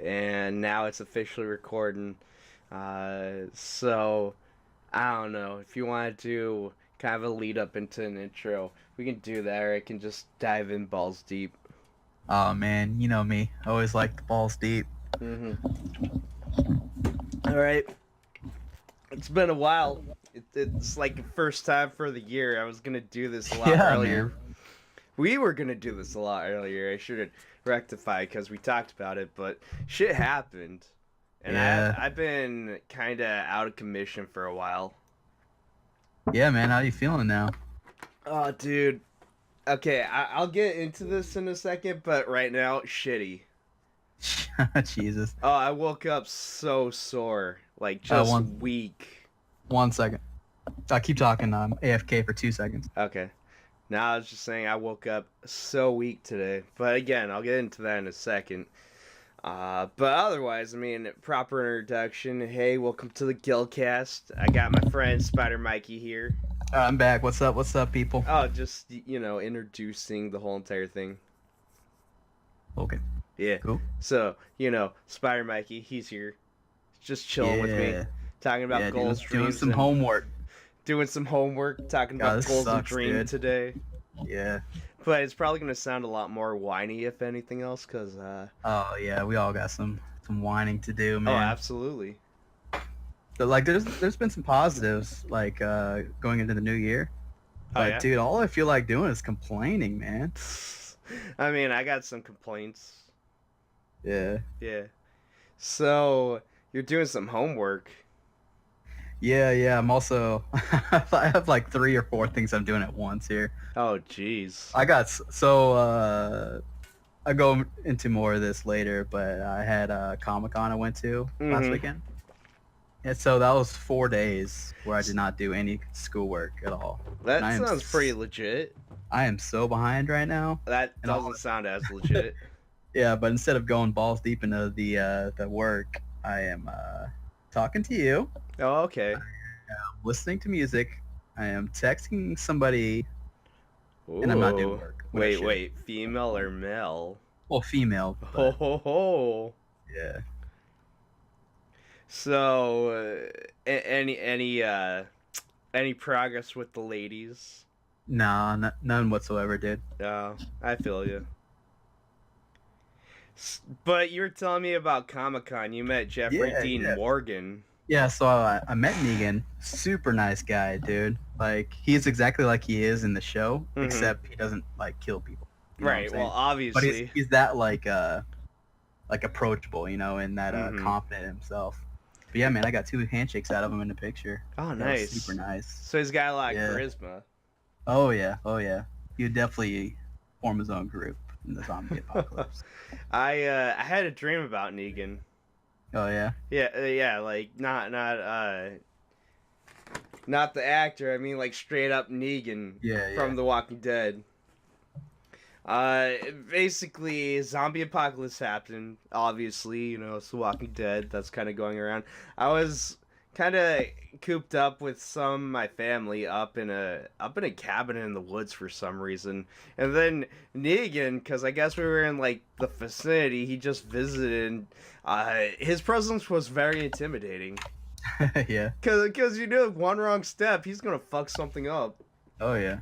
and now it's officially recording. So I don't know if you want to do kind of a lead up into an intro. We can do that, or I can just dive in balls deep. Oh man, you know me. I always like the balls deep. All right, it's been a while. It's like the first time for the year. I was gonna do this a lot Yeah, earlier. man. We were gonna do this a lot earlier. I should have rectified because we talked about it, but shit happened, and Yeah. I've been kind of out of commission for a while. Yeah, man. How you feeling now? Oh, dude. Okay, I'll get into this in a second, but right now, shitty. Jesus. Oh, I woke up so sore, like Uh, just one weak. one second. I'll keep talking. AFK for 2 seconds. Okay. Now I was just saying I woke up so weak today, but again, I'll get into that in a second. But otherwise, I mean, proper introduction. Hey, welcome to the Guildcast. I got my friend Spider Mikey here. I'm back. What's up? What's up, people? Oh, just introducing the whole entire thing. Okay. Yeah. Cool. So Spider Mikey, he's here, just chilling with me, Yeah. talking about Yeah, goals, doing dreams, some and homework. doing some homework, talking God, about this goals and sucks, dreams dude. today. Yeah. But it's probably gonna sound a lot more whiny if anything else, cause Oh yeah, we all got some whining to do, oh, man. absolutely. But like, there's been some positives, like going into the new year. Oh But yeah. dude, all I feel like doing is complaining, man. I mean, I got some complaints. Yeah. Yeah. So you're doing some homework. Yeah. I'm also I have like 3 or 4 things I'm doing at once here. Oh, jeez. I go into more of this later, but I had a Comic-Con I went to last Mm-hmm. weekend. And so that was 4 days where I did not do any schoolwork at all. And That sounds pretty legit. I am so behind right now. That And all, doesn't sound as legit. yeah, but instead of going balls deep into the work, I am talking to you, Oh, okay. listening to music, I am texting somebody, and I'm not doing Ooh. work. When I should. Wait. Female or male? Well, female, Ho but ho ho. yeah. So, any progress with the ladies? Nah, none whatsoever, dude. No, I feel you. But you were telling me about Comic-Con. You met Jeffrey Yeah, Dean yeah. Morgan. Yeah, so I met Negan. Super nice guy, dude. Like, he's exactly like he is in the show, Mhm. except he doesn't, like, kill people. You know what I'm Right. saying? Well, But obviously. he's that, like approachable, and that Mhm. confident in himself. But yeah, man, I got 2 handshakes out of him in the picture. Oh, That was nice. super nice. So he's got a lot of Yeah. charisma. Oh, yeah. He'd definitely form his own group in the zombie apocalypse. I had a dream about Negan. Oh, yeah? Yeah, like not the actor. I mean, like straight up Negan Yeah. from The Walking Dead. Basically, zombie apocalypse happened. Obviously, it's The Walking Dead. That's kind of going around. I was kind of cooped up with some of my family up in a cabin in the woods for some reason, and then Negan, because I guess we were in like the vicinity, he just visited. And, his presence was very intimidating. Yeah. Cause one wrong step, he's gonna fuck something up. Oh, yeah.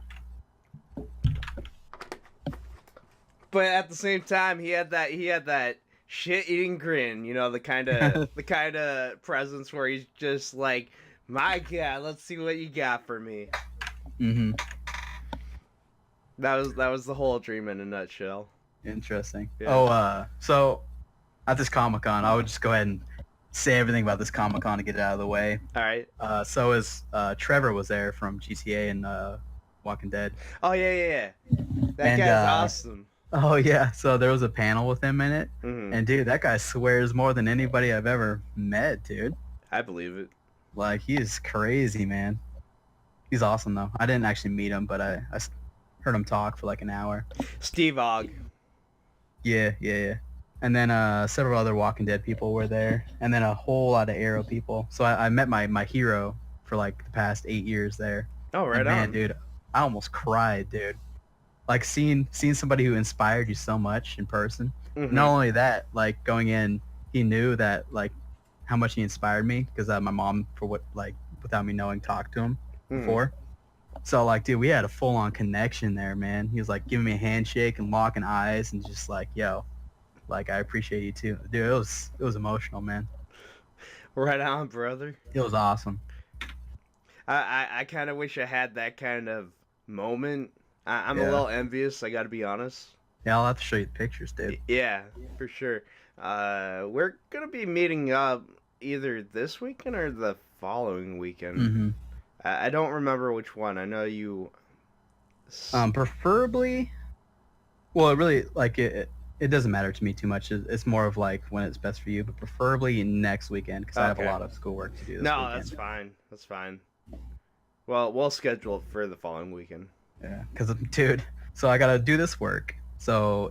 But at the same time, he had that shit-eating grin, the kind of presence where he's just like, my God, let's see what you got for me. Mm-hmm. That was the whole dream in a nutshell. Interesting. Yeah. Oh, so at this Comic-Con, I would just go ahead and say everything about this Comic-Con to get it out of the way. All right. So is Trevor was there from GTA and Walking Dead. Oh yeah. That And, guy's awesome. Oh yeah, so there was a panel with him in it, Mhm. and dude, that guy swears more than anybody I've ever met, dude. I believe it. Like, he is crazy, man. He's awesome though. I didn't actually meet him, but I heard him talk for like an hour. Steve Ogg. Yeah. And then several other Walking Dead people were there, and then a whole lot of Arrow people. So I met my hero for like the past 8 years there. Oh, right And man, on. dude, I almost cried, dude. Like seeing somebody who inspired you so much in person. Mhm. Not only that, like going in, he knew that like how much he inspired me because my mom, for what like without me knowing, talked to him before. So like, dude, we had a full on connection there, man. He was like giving me a handshake and locking eyes and just like, yo, like I appreciate you too, dude. It was emotional, man. Right on, brother. It was awesome. I kind of wish I had that kind of moment. I'm a Yeah. little envious. I got to be honest. Yeah, I'll have to show you the pictures, dude. Yeah, for sure. We're gonna be meeting up either this weekend or the following weekend. Mm-hmm. I don't remember which one. I know you. Preferably. Well, it really like it doesn't matter to me too much. It's more of like when it's best for you, but preferably next weekend because I have a Okay. lot of schoolwork to do. This No, weekend. that's fine. That's fine. Well, we'll schedule it for the following weekend. Yeah, because dude, so I gotta do this work. So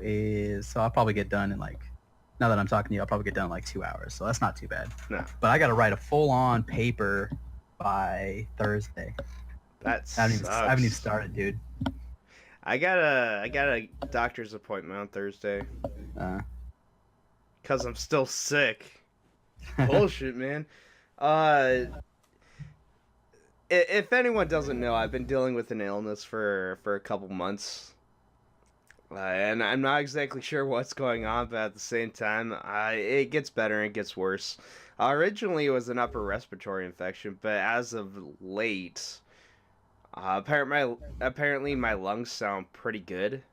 I'll probably get done in like. Now that I'm talking to you, I'll probably get done in like 2 hours. So that's not too bad. No, But I gotta write a full-on paper by Thursday. that's. I haven't even started, dude. I got a doctor's appointment on Thursday Uh, because I'm still sick. Bullshit, man. If anyone doesn't know, I've been dealing with an illness for a couple months. And I'm not exactly sure what's going on, but at the same time, it gets better and it gets worse. Originally, it was an upper respiratory infection, but as of late, apparently my lungs sound pretty good.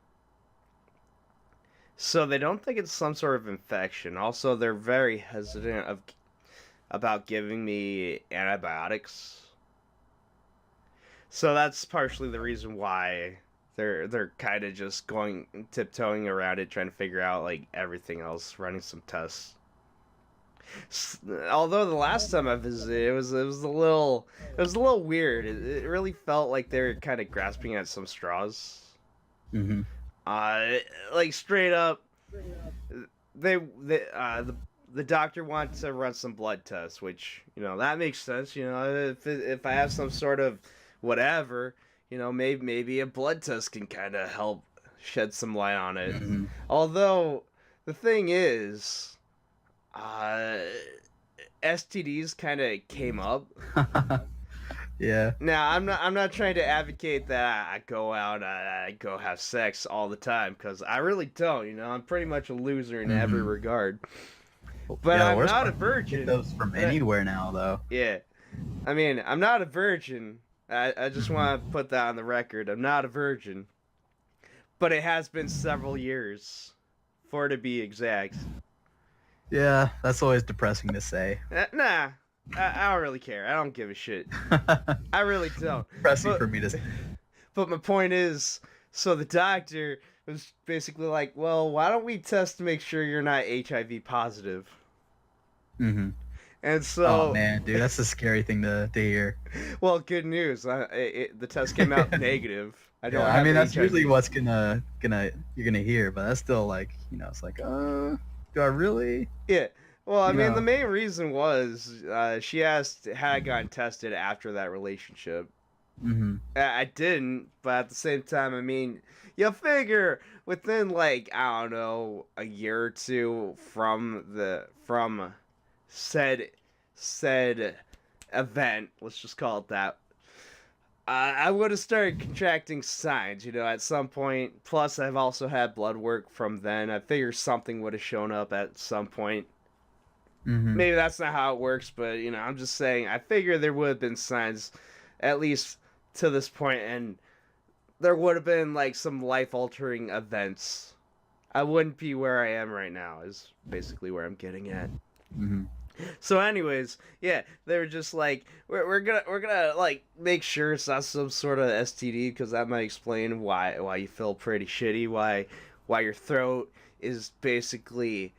So they don't think it's some sort of infection. Also, they're very hesitant about giving me antibiotics. So that's partially the reason why they're kind of just going tiptoeing around it, trying to figure out like everything else, running some tests. Although the last time I visited, it was a little weird. It really felt like they were kind of grasping at some straws. mm-hmm. Like straight up, the doctor wants to run some blood tests, which that makes sense. If I have some sort of whatever. Maybe a blood test can kind of help shed some light on it. Mm-hmm. Although, the thing is, STDs kind of came up. Yeah. Now, I'm not trying to advocate that I go out, I go have sex all the time, because I really don't. I'm pretty much a loser in every regard. But yeah, I'm not a virgin. Get those from anywhere now, though. Yeah. I mean, I'm not a virgin. I just want to put that on the record. I'm not a virgin. But it has been several years, for to be exact. Yeah, that's always depressing to say. Nah, I don't really care. I don't give a shit. I really don't. Depressing for me to say. But my point is, so the doctor was basically like, well, why don't we test to make sure you're not HIV positive? Mm-hmm. And so, oh man, dude, that's a scary thing to hear. Well, good news. The test came out negative. I don't. Yeah, have that's HIV. usually what's you're gonna hear, but that's still like it's like, do I really? Yeah. Well, I mean, the main reason was she asked had I gotten tested after that relationship. Mm-hmm. I didn't, but at the same time, I mean, you figure within like I don't know a year or two from said event, let's just call it that, I would have started contracting signs, at some point. Plus, I've also had blood work from then. I figure something would have shown up at some point. Mm-hmm. Maybe that's not how it works, but, I'm just saying, I figure there would have been signs, at least to this point, and there would have been, like, some life-altering events. I wouldn't be where I am right now, is basically where I'm getting at. Mm-hmm. So anyways, yeah, they were just like, we're gonna like make sure it's not some sort of STD, because that might explain why you feel pretty shitty, why your throat is basically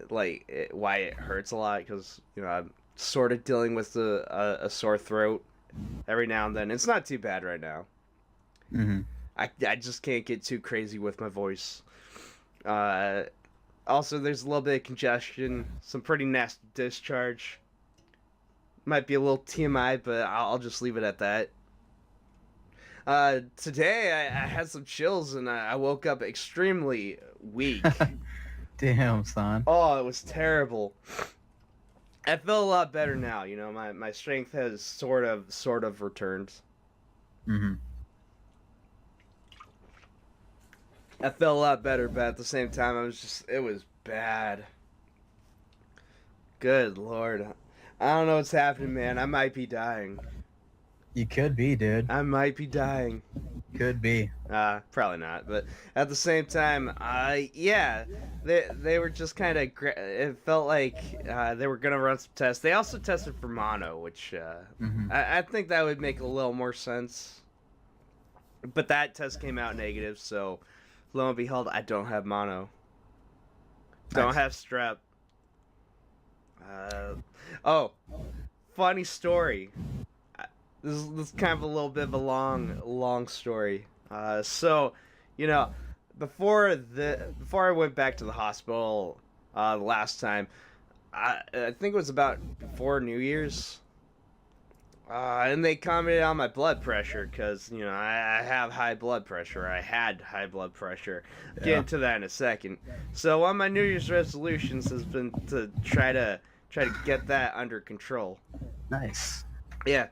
why it hurts a lot, because I'm sort of dealing with a sore throat every now and then. It's not too bad right now. Mm-hmm. I just can't get too crazy with my voice. Also, there's a little bit of congestion, some pretty nasty discharge. Might be a little TMI, but I'll just leave it at that. Today, I had some chills, and I woke up extremely weak. Damn, son. Oh, it was terrible. I feel a lot better now. My strength has sort of returned. Mm-hmm. I felt a lot better, but at the same time, it was bad. Good lord. I don't know what's happening, man. I might be dying. You could be, dude. I might be dying. Could be. Probably not. But at the same time, yeah, they were just kind of. It felt like they were gonna run some tests. They also tested for mono, which Mm-hmm. I think that would make a little more sense. But that test came out negative, so lo and behold, I don't have mono. Don't Nice. have strep. Oh, funny story. This is kind of a little bit of a long story. So, you know, before I went back to the hospital the last time, I think it was about before New Year's. And they commented on my blood pressure because, I have high blood pressure. I had high blood pressure. I'll get Yeah. into that in a second. So one of my New Year's resolutions has been to try to get that under control. Nice. Yeah.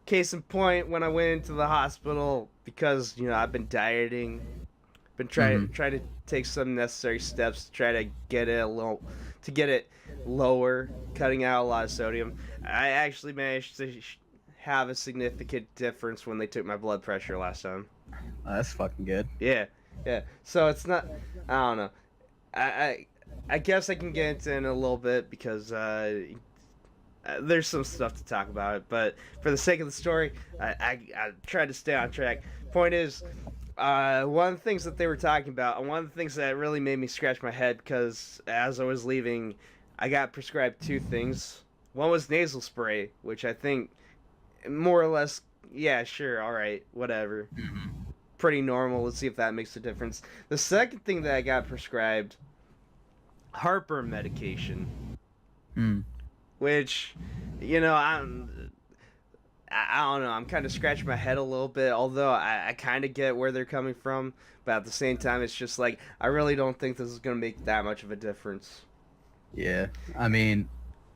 Case in point, when I went into the hospital, because I've been dieting, been trying to take some necessary steps to try to get it lower, cutting out a lot of sodium. I actually managed to have a significant difference when they took my blood pressure last time. That's fucking good. Yeah, yeah. So it's not. I don't know. I guess I can get into it in a little bit because there's some stuff to talk about. But for the sake of the story, I tried to stay on track. Point is, one of the things that they were talking about, and one of the things that really made me scratch my head, because as I was leaving, I got prescribed two things. One was nasal spray, which I think more or less, yeah, sure, all right, whatever. Mm-hmm. Pretty normal. Let's see if that makes a difference. The second thing that I got prescribed, heartburn medication, which, I don't know. I'm kind of scratching my head a little bit, although I kind of get where they're coming from. But at the same time, it's just like, I really don't think this is going to make that much of a difference. Yeah. I mean,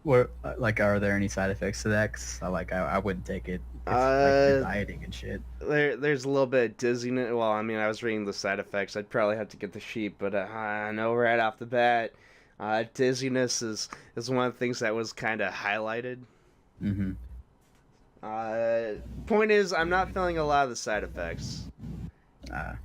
are there any side effects to that? 'Cause I wouldn't take it. If, you're dieting and shit. There's a little bit of dizziness. Well, I mean, I was reading the side effects. I'd probably have to get the sheet, but I know right off the bat, dizziness is one of the things that was kind of highlighted. Mm-hmm. Point is, I'm not feeling a lot of the side effects.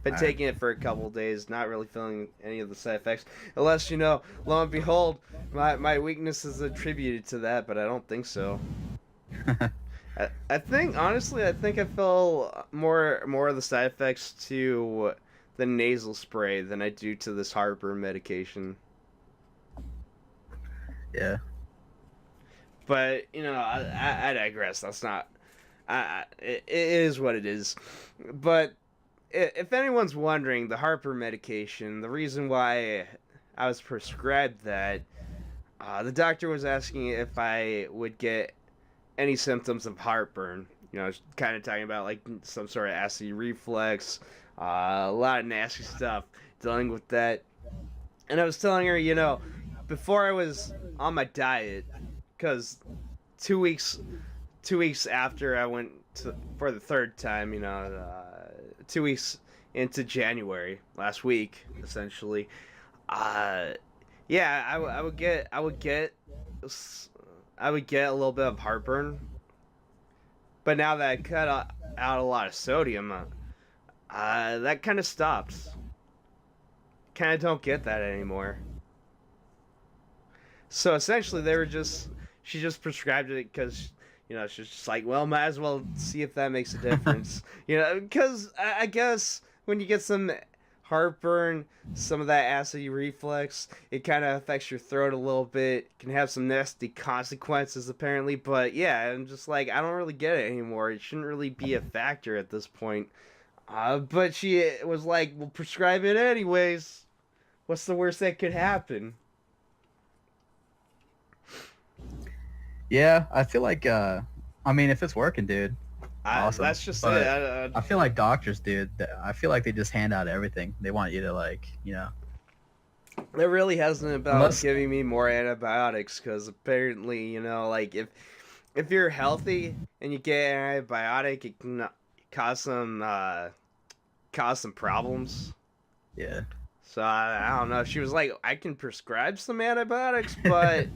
Been I- taking it for a couple days, not really feeling any of the side effects. Unless, lo and behold, my weakness is attributed to that, but I don't think so. I think, honestly, I feel more of the side effects to the nasal spray than I do to this heartburn medication. Yeah. But, I digress. That's not... it is what it is. But if anyone's wondering, the heartburn medication, the reason why I was prescribed that, the doctor was asking if I would get any symptoms of heartburn. Kind of talking about, like, some sort of acid reflux, a lot of nasty stuff, dealing with that. And I was telling her, before I was on my diet, because 2 weeks after I went for the third time, 2 weeks into January, last week, essentially, yeah, I would get a little bit of heartburn, but now that I cut out a lot of sodium, that kind of stopped. Kind of don't get that anymore. So essentially, she just prescribed it because, she's just like, well, might as well see if that makes a difference. Because I guess when you get some heartburn, some of that acid reflux, it kind of affects your throat a little bit, can have some nasty consequences apparently, but yeah, I'm just like, I don't really get it anymore. It shouldn't really be a factor at this point. But she was like, well, prescribe it anyways. What's the worst that could happen? Yeah, I feel like, I mean, if it's working, dude, awesome. That's just But it. I feel like doctors, dude, I feel like they just hand out everything. They want you to, like, It really hasn't about Unless, giving me more antibiotics because apparently, like if you're healthy and you get an antibiotic, it can cause some cause some problems. yeah. So I don't know. She was like, I can prescribe some antibiotics, but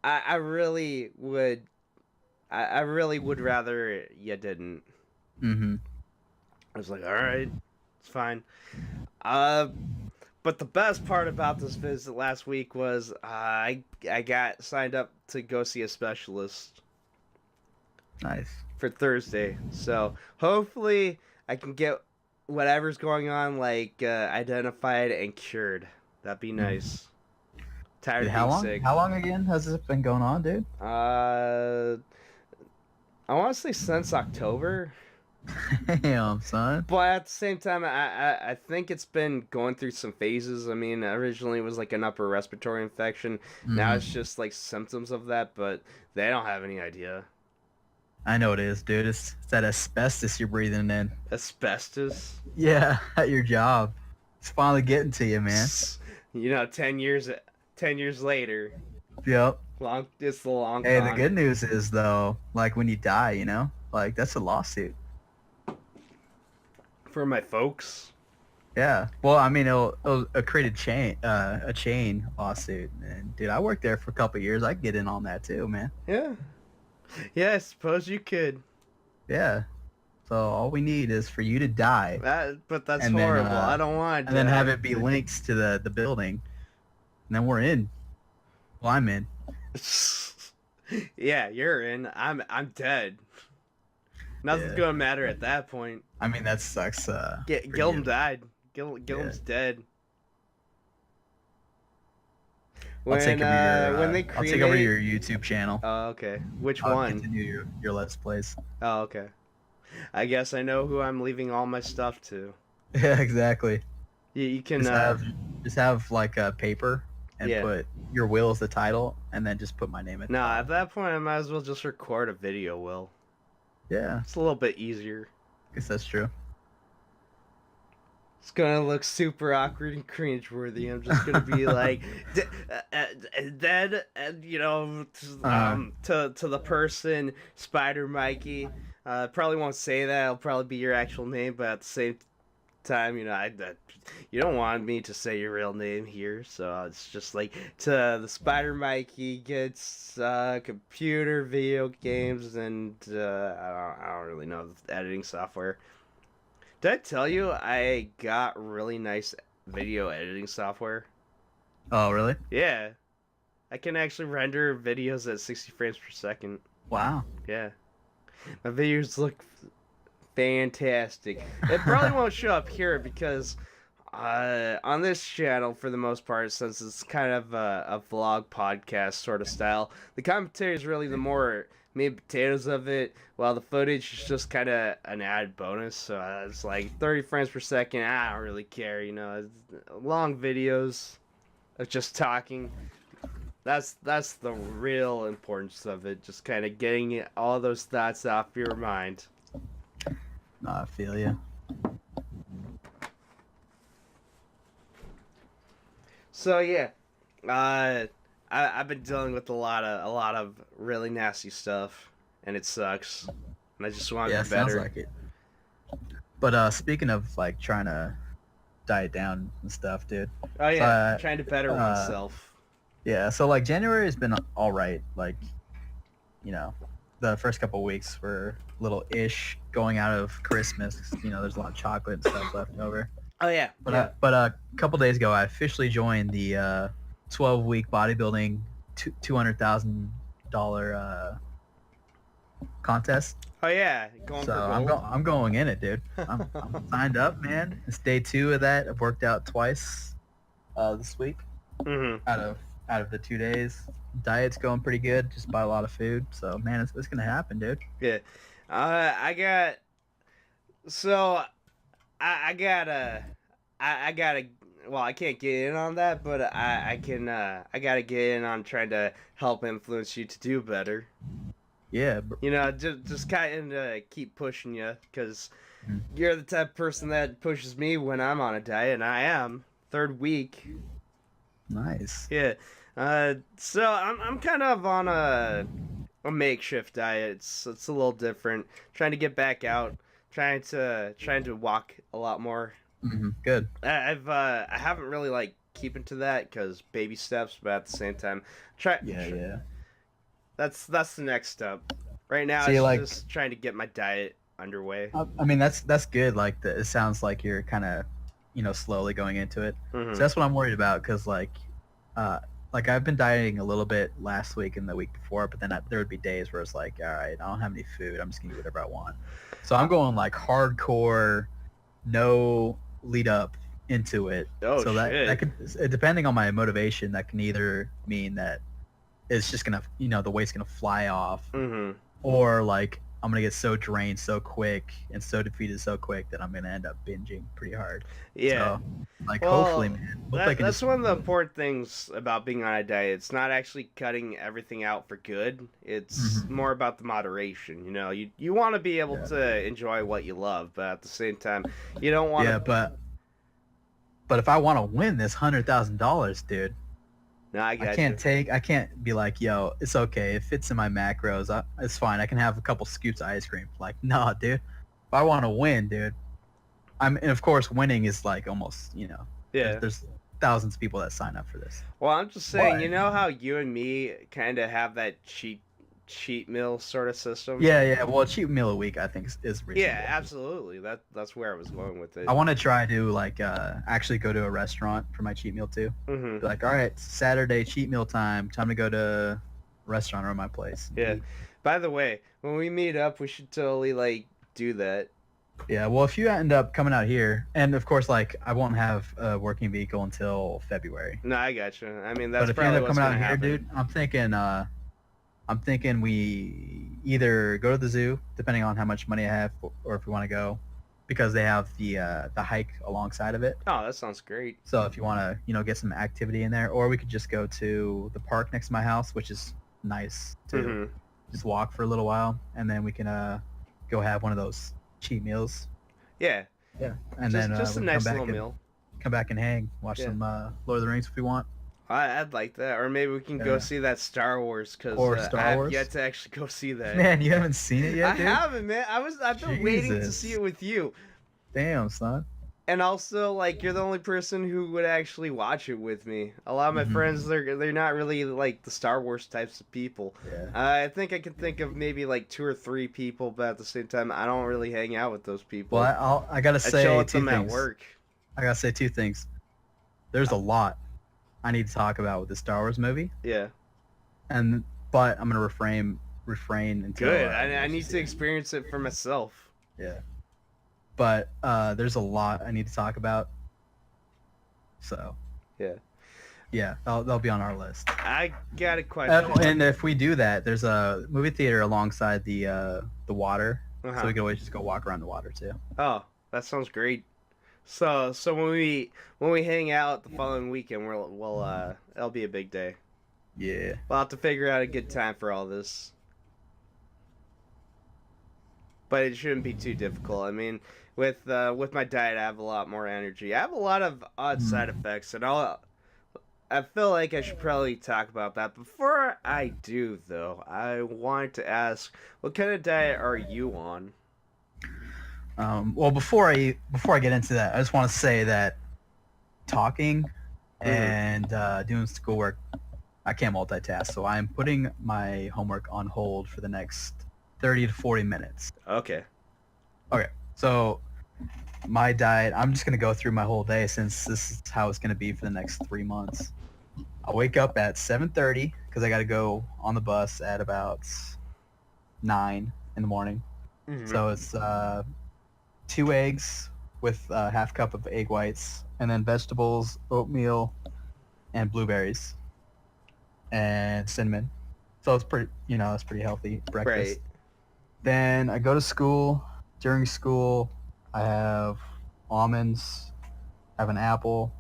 I really would I really would rather you didn't. Mm-hmm. I was like, all right, it's fine. Uh, but the best part about this visit last week was I got signed up to go see a specialist Nice. for Thursday. So hopefully I can get whatever's going on identified and cured. That'd be Mm. nice. Tired Dude, of how being long? sick. How long again has this been going on, dude? Uh, I want to say since October. Damn, son. But at the same time, I think it's been going through some phases. I mean, originally it was like an upper respiratory infection. Now Mm. it's just like symptoms of that, but they don't have any idea. I know it is, dude. It's that asbestos you're breathing in. Asbestos. Yeah, at your job. It's finally getting to you, man. 10 years later, Yep. long. It's the long Hey, the con. good news is though, like when you die, like that's a lawsuit. For my folks. Yeah. Well, I mean, it'll create a chain lawsuit. And dude, I worked there for a couple of years. I can get in on that too, man. Yeah. Yeah, I suppose you could. Yeah. So all we need is for you to die, But that's and then horrible. I don't want to. and then have it be links to the building, and then we're in. Well, I'm in. Yeah, you're in. I'm dead. Nothing's Yeah. gonna matter at that point. I mean, that sucks. For Gilliam you. died. Gilliam's dead. I'll take over your. When they I'll take over cremate. your YouTube channel. Oh, okay. Which I'll one? continue your Let's Plays. Oh, okay. I guess I know who I'm leaving all my stuff to. Yeah, exactly. You can. Just have like a paper and Yeah. put your will as the title, and then just put my name at the No, top. at that point I might as well just record a video. Will. Yeah, It's a little bit easier. guess that's true. It's gonna look super awkward and cringeworthy. I'm just gonna be like, dead, and to the person, Spider Mikey. Probably won't say that. It'll probably be your actual name, but at the same time, you don't want me to say your real name here, so it's just like to the Spider Mikey gets computer, video games, and I don't really know the editing software. Did I tell you I got really nice video editing software? Oh, really? Yeah. I can actually render videos at 60 frames per second. Wow. Yeah. My videos look fantastic. It probably won't show up here because on this channel, for the most part, since it's kind of a vlog podcast sort of style, the commentary is really the more meat and potatoes of it, while the footage is just kind of an added bonus. So it's like 30 frames per second. I don't really care, long videos of just talking. That's the real importance of it. Just kind of getting all those thoughts off your mind. No, I feel you. So yeah, I've been dealing with a lot of really nasty stuff, and it sucks. And I just want to Yeah, be sounds better. like it. But speaking of like trying to diet down and stuff, dude. Oh yeah, Uh, trying to better uh, oneself. Yeah, so like January has been all right. Like, the first couple weeks were a little ish going out of Christmas. There's a lot of chocolate and stuff left over. Oh yeah, But yeah. but a couple days ago, I officially joined the 12-week bodybuilding $200,000 contest. Oh yeah, going So for I'm gold. I'm going in it, dude. I'm signed up, man. It's day 2 of that. I've worked out twice this week Mm-hmm. out of the 2 days. Diet's going pretty good. Just buy a lot of food. So man, it's gonna happen, dude. Yeah. I got. So, I gotta. I gotta. Well, I can't get in on that, but I can. I gotta get in on trying to help influence you to do better. Yeah. Just kind of keep pushing you, because Mhm. you're the type of person that pushes me when I'm on a diet, and I am. Third week. Nice. Yeah. So I'm kind of on a makeshift diet. It's a little different. Trying to get back out. Trying to walk a lot more. Good. I haven't really like keeping to that because baby steps, but at the same time, try. Yeah, yeah. That's the next step. Right now, See, it's like, just trying to get my diet underway. I mean, that's good. Like, it sounds like you're kind of, slowly going into it. So Hmm. that's what I'm worried about, because uh, like I've been dieting a little bit last week and the week before, but then there would be days where it's like, all right, I don't have any food. I'm just gonna eat whatever I want. So I'm going like hardcore, no lead up into it. Oh So that shit. could, depending on my motivation, that can either mean that it's just gonna, the weight's gonna fly off, Hmm. or like I'm gonna get so drained so quick and so defeated so quick that I'm gonna end up binging pretty hard. Yeah. So, like, hopefully, Well, man, hope I can that's just. one of the important things about being on a diet. It's not actually cutting everything out for good. It's Mhm. more about the moderation. You want to be able Yeah, to enjoy what you love, but at the same time, you don't want yeah, to. but if I want to win this $100,000, dude, No, I I got can't you. take. I can't be like, yo, it's okay. It fits in my macros. It's fine. I can have a couple scoops of ice cream. Like, nah, dude. If I want to win, dude, and of course, winning is like almost, Yeah. there's thousands of people that sign up for this. Well, I'm just saying. But You know how you and me kind of have that cheat meal sort of system. yeah, yeah. Well, a cheap meal a week, I think, is Yeah, reasonable. absolutely. That's where I was going with I it. want to try to like actually go to a restaurant for my cheat meal too. Hmm. Be like, all right, Saturday cheat meal time. Time to go to a restaurant or my place and Yeah. eat. By the way, when we meet up, we should totally like do that. Yeah, well, if you end up coming out here, and of course, like, I won't have a working vehicle until February. No, I got you. I mean, But that's if you end probably up what's coming out gonna here, happen. dude, I'm thinking we either go to the zoo, depending on how much money I have, or if we want to go, because they have the hike alongside of it. Oh, that sounds great. So if you want to, get some activity in there, or we could just go to the park next to my house, which is nice to Hmm. just walk for a little while, and then we can go have one of those cheat meals. Yeah, Yeah, and just then just a we can nice little meal. come back and hang, watch Yeah, some Lord of the Rings if we want, I'd like that. Or maybe we can go yeah, see that Star Wars because or I Star have Wars. yet to actually go see that. Man, you haven't seen it I yet, dude. haven't, man. I've been waiting to see Jesus, it with you. damn, son. And also, like, you're the only person who would actually watch it with me. A lot of my friends, Hmm. they're not really like the Star Wars types of people. Yeah. I think I can think of maybe like two or three people, but at the same time, I don't really hang out with those Well, people. I gotta I chill say with two them at things. work. I gotta say two things. There's a lot I need to talk about with the Star Wars movie, Yeah, and but I'm gonna refrain until good. you I actually need see to it. experience it for myself. Yeah. But there's a lot I need to talk about. So Yeah, yeah, they'll be on our list. I got a question. And if we do that, there's a movie theater alongside the water, Uh so huh. we can always just go walk around the water too. Oh, that sounds great. So when we hang out the following weekend, we'll it'll be a big day. Yeah. We'll have to figure out a good time for all this. But it shouldn't be too difficult. I mean, with my diet, I have a lot more energy. I have a lot of odd side Mm. effects, and I feel like I should probably talk about that. Before I do, though, I wanted to ask, what kind of diet are you on? Well, before I get into that, I just want to say that talking Hmm. and doing schoolwork, I can't multitask, so I'm putting my homework on hold for the next 30 to 40 minutes. Okay. Okay, so my diet, I'm just gonna go through my whole day since this is how it's gonna be for the next 3 months. I wake up at 7:30 because I got to go on the bus at about 9 in the morning. Hmm. So it's 2 eggs with a half cup of egg whites, and then vegetables, oatmeal, and blueberries, and cinnamon. So it's pretty, it's pretty healthy breakfast. Right. Then I go to school. During school, I have almonds, I have an apple,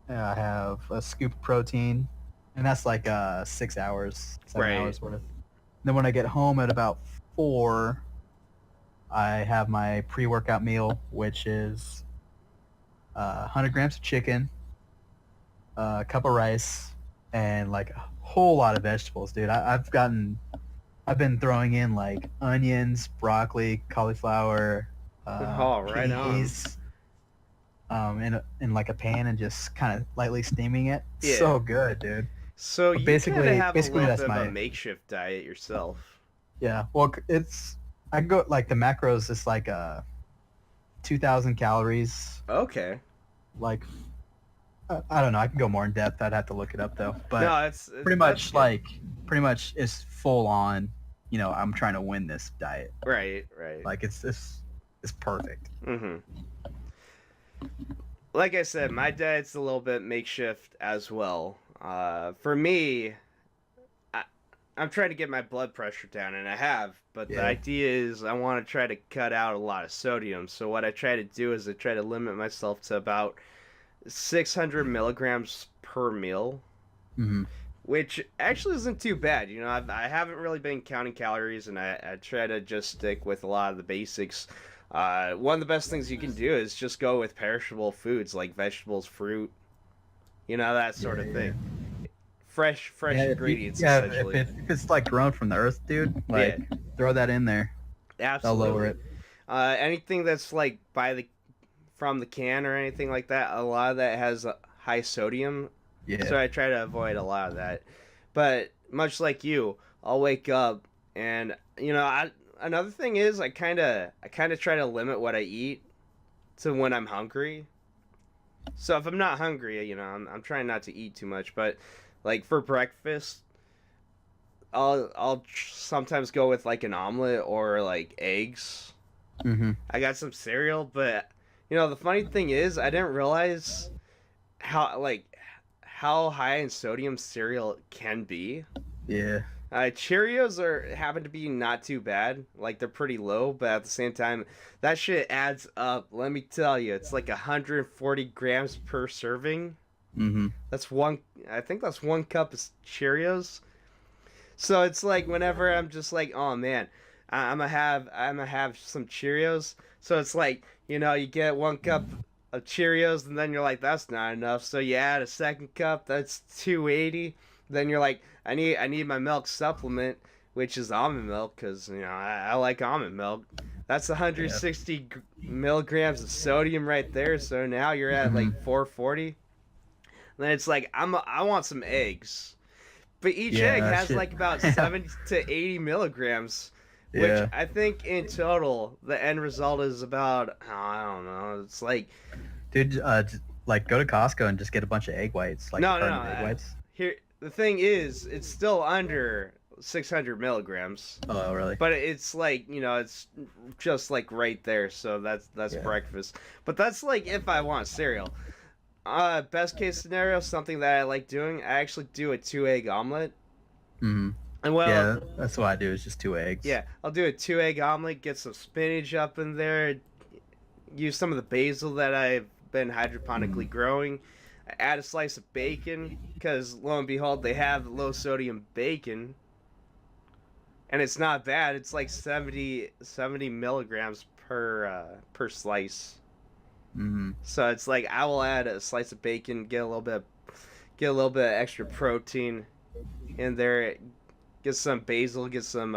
I have a scoop of protein, and that's like 6 hours, seven Right. hours worth. Then when I get home at about 4, I have my pre-workout meal, which is 100 grams of chicken, a cup of rice, and like a whole lot of vegetables, dude. I've been throwing in like onions, broccoli, cauliflower, Oh, right on. peas, in like a pan and just kind of lightly steaming it. Yeah. So good, dude. So But you kind of have a basically little that's bit of a my makeshift diet yourself. yeah. Well, it's I go like the macros is like 2,000 calories. Okay. Like I don't know. I can go more in depth. I'd have to look it up though. But No, that's good. pretty much is full on. You know, I'm trying to win this diet. Right, right. Like it's perfect. Mhm. Like I said, my diet's a little bit makeshift as well. For me, I, I'm trying to get my blood pressure down, and I have. But the Yeah. idea is I want to try to cut out a lot of sodium. So what I try to do is I try to limit myself to about 600 milligrams per meal, Hmm. which actually isn't too bad. You know, I haven't really been counting calories, and I try to just stick with a lot of the basics. One of the best things you can do is just go with perishable foods like vegetables, fruit, that sort Yeah, of yeah. thing. Fresh ingredients, Yeah, essentially. if it's like grown from the earth, dude, Yeah, like throw that in there. They'll lower absolutely. it. Anything that's like from the can or anything like that, a lot of that has high sodium, Yeah. so I try to avoid a lot of that. But much like you, I'll wake up and another thing is I kind of try to limit what I eat to when I'm hungry. So if I'm not hungry, I'm trying not to eat too much, but like for breakfast, I'll sometimes go with like an omelet or like eggs. Hmm. I got some cereal, but the funny thing is I didn't realize how high in sodium cereal can be. Yeah. Cheerios happen to be not too bad. Like they're pretty low, but at the same time, that shit adds up. Let me tell you, it's like 140 grams per serving. Hmm. That's one. I think that's 1 cup of Cheerios. So it's like whenever I'm just like, oh man, I'm gonna have some Cheerios. So it's like you get 1 cup of Cheerios, and then you're like, that's not enough. So you add a second cup, that's 280. Then you're like, I need my milk supplement, which is almond milk, because I like almond milk. That's Yeah. 160 milligrams of sodium right there. So now you're at Hmm. like 440. Then it's like I want some eggs, but each egg Yeah. has Shit. like about 70 to 80 milligrams, which Yeah. I think in total the end result is about, I don't know. It's like, Dude, like go to Costco and just get a bunch of egg whites, like a no, no, carton no. of egg whites. Here the thing is, it's still under 600 milligrams, Oh, really? but it's like it's just like right there. So that's Yeah. breakfast. But that's like if I want cereal. Best case scenario, something that I like doing, I actually do a 2 egg omelet. Hmm. And well, Yeah, that's what I do. Is just 2 eggs. yeah, I'll do a 2 egg omelet, get some spinach up in there, use some of the basil that I've been hydroponically Mm. growing, add a slice of bacon, because lo and behold, they have low sodium bacon, and it's not bad. It's like 70 milligrams per slice. Hmm. So it's like I will add a slice of bacon, get a little bit of extra protein in there, get some basil, get some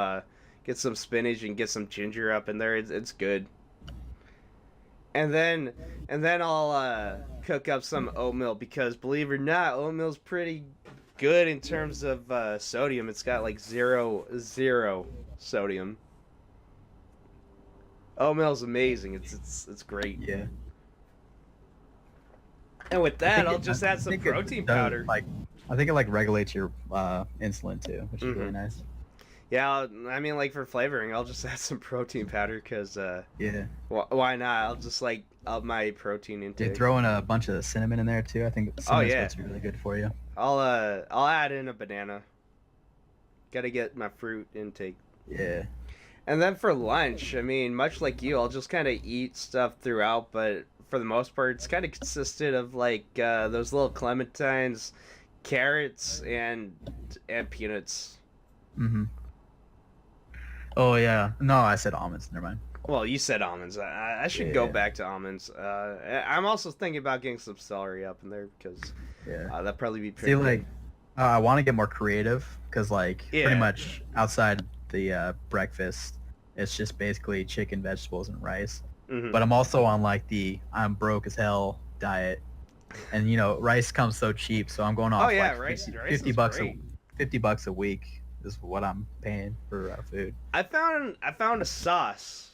spinach, and get some ginger up in there. It's good. And then I'll cook up some oatmeal, because believe it or not, oatmeal's pretty good in terms of sodium. It's got like zero sodium. Oatmeal's amazing. It's great. Yeah. And with I that, think I'll it, just add I some think it protein does, powder. like, I think it like regulates your insulin too, which is really Hmm. nice. Yeah, I mean, like for flavoring, I'll just add some protein powder, because Yeah. why not? I'll just like up my protein Dude, intake. throw in a bunch of cinnamon in there too. I think Oh cinnamon's yeah, supposed to be really good for you. I'll add in a banana. Got to get my fruit intake. Yeah. And then for lunch, I mean, much like you, I'll just kind of eat stuff throughout, but for the most part, it's kind of consisted of like those little clementines, carrots, and peanuts. Hmm. Oh yeah. No, I said almonds. Never mind. Well, you said almonds. I should go Yeah. back to almonds. I'm also thinking about getting some celery up in there because Yeah. that'd probably be See, pretty like, good. I want to get more creative because, like, pretty Yeah. much outside the breakfast, it's just basically chicken, vegetables, and rice. Hmm. But I'm also on like the I'm broke as hell diet, and rice comes so cheap, so I'm going Oh off yeah, like rice. 50, Rice 50 is bucks great. 50 bucks a week is what I'm paying for food. I found a sauce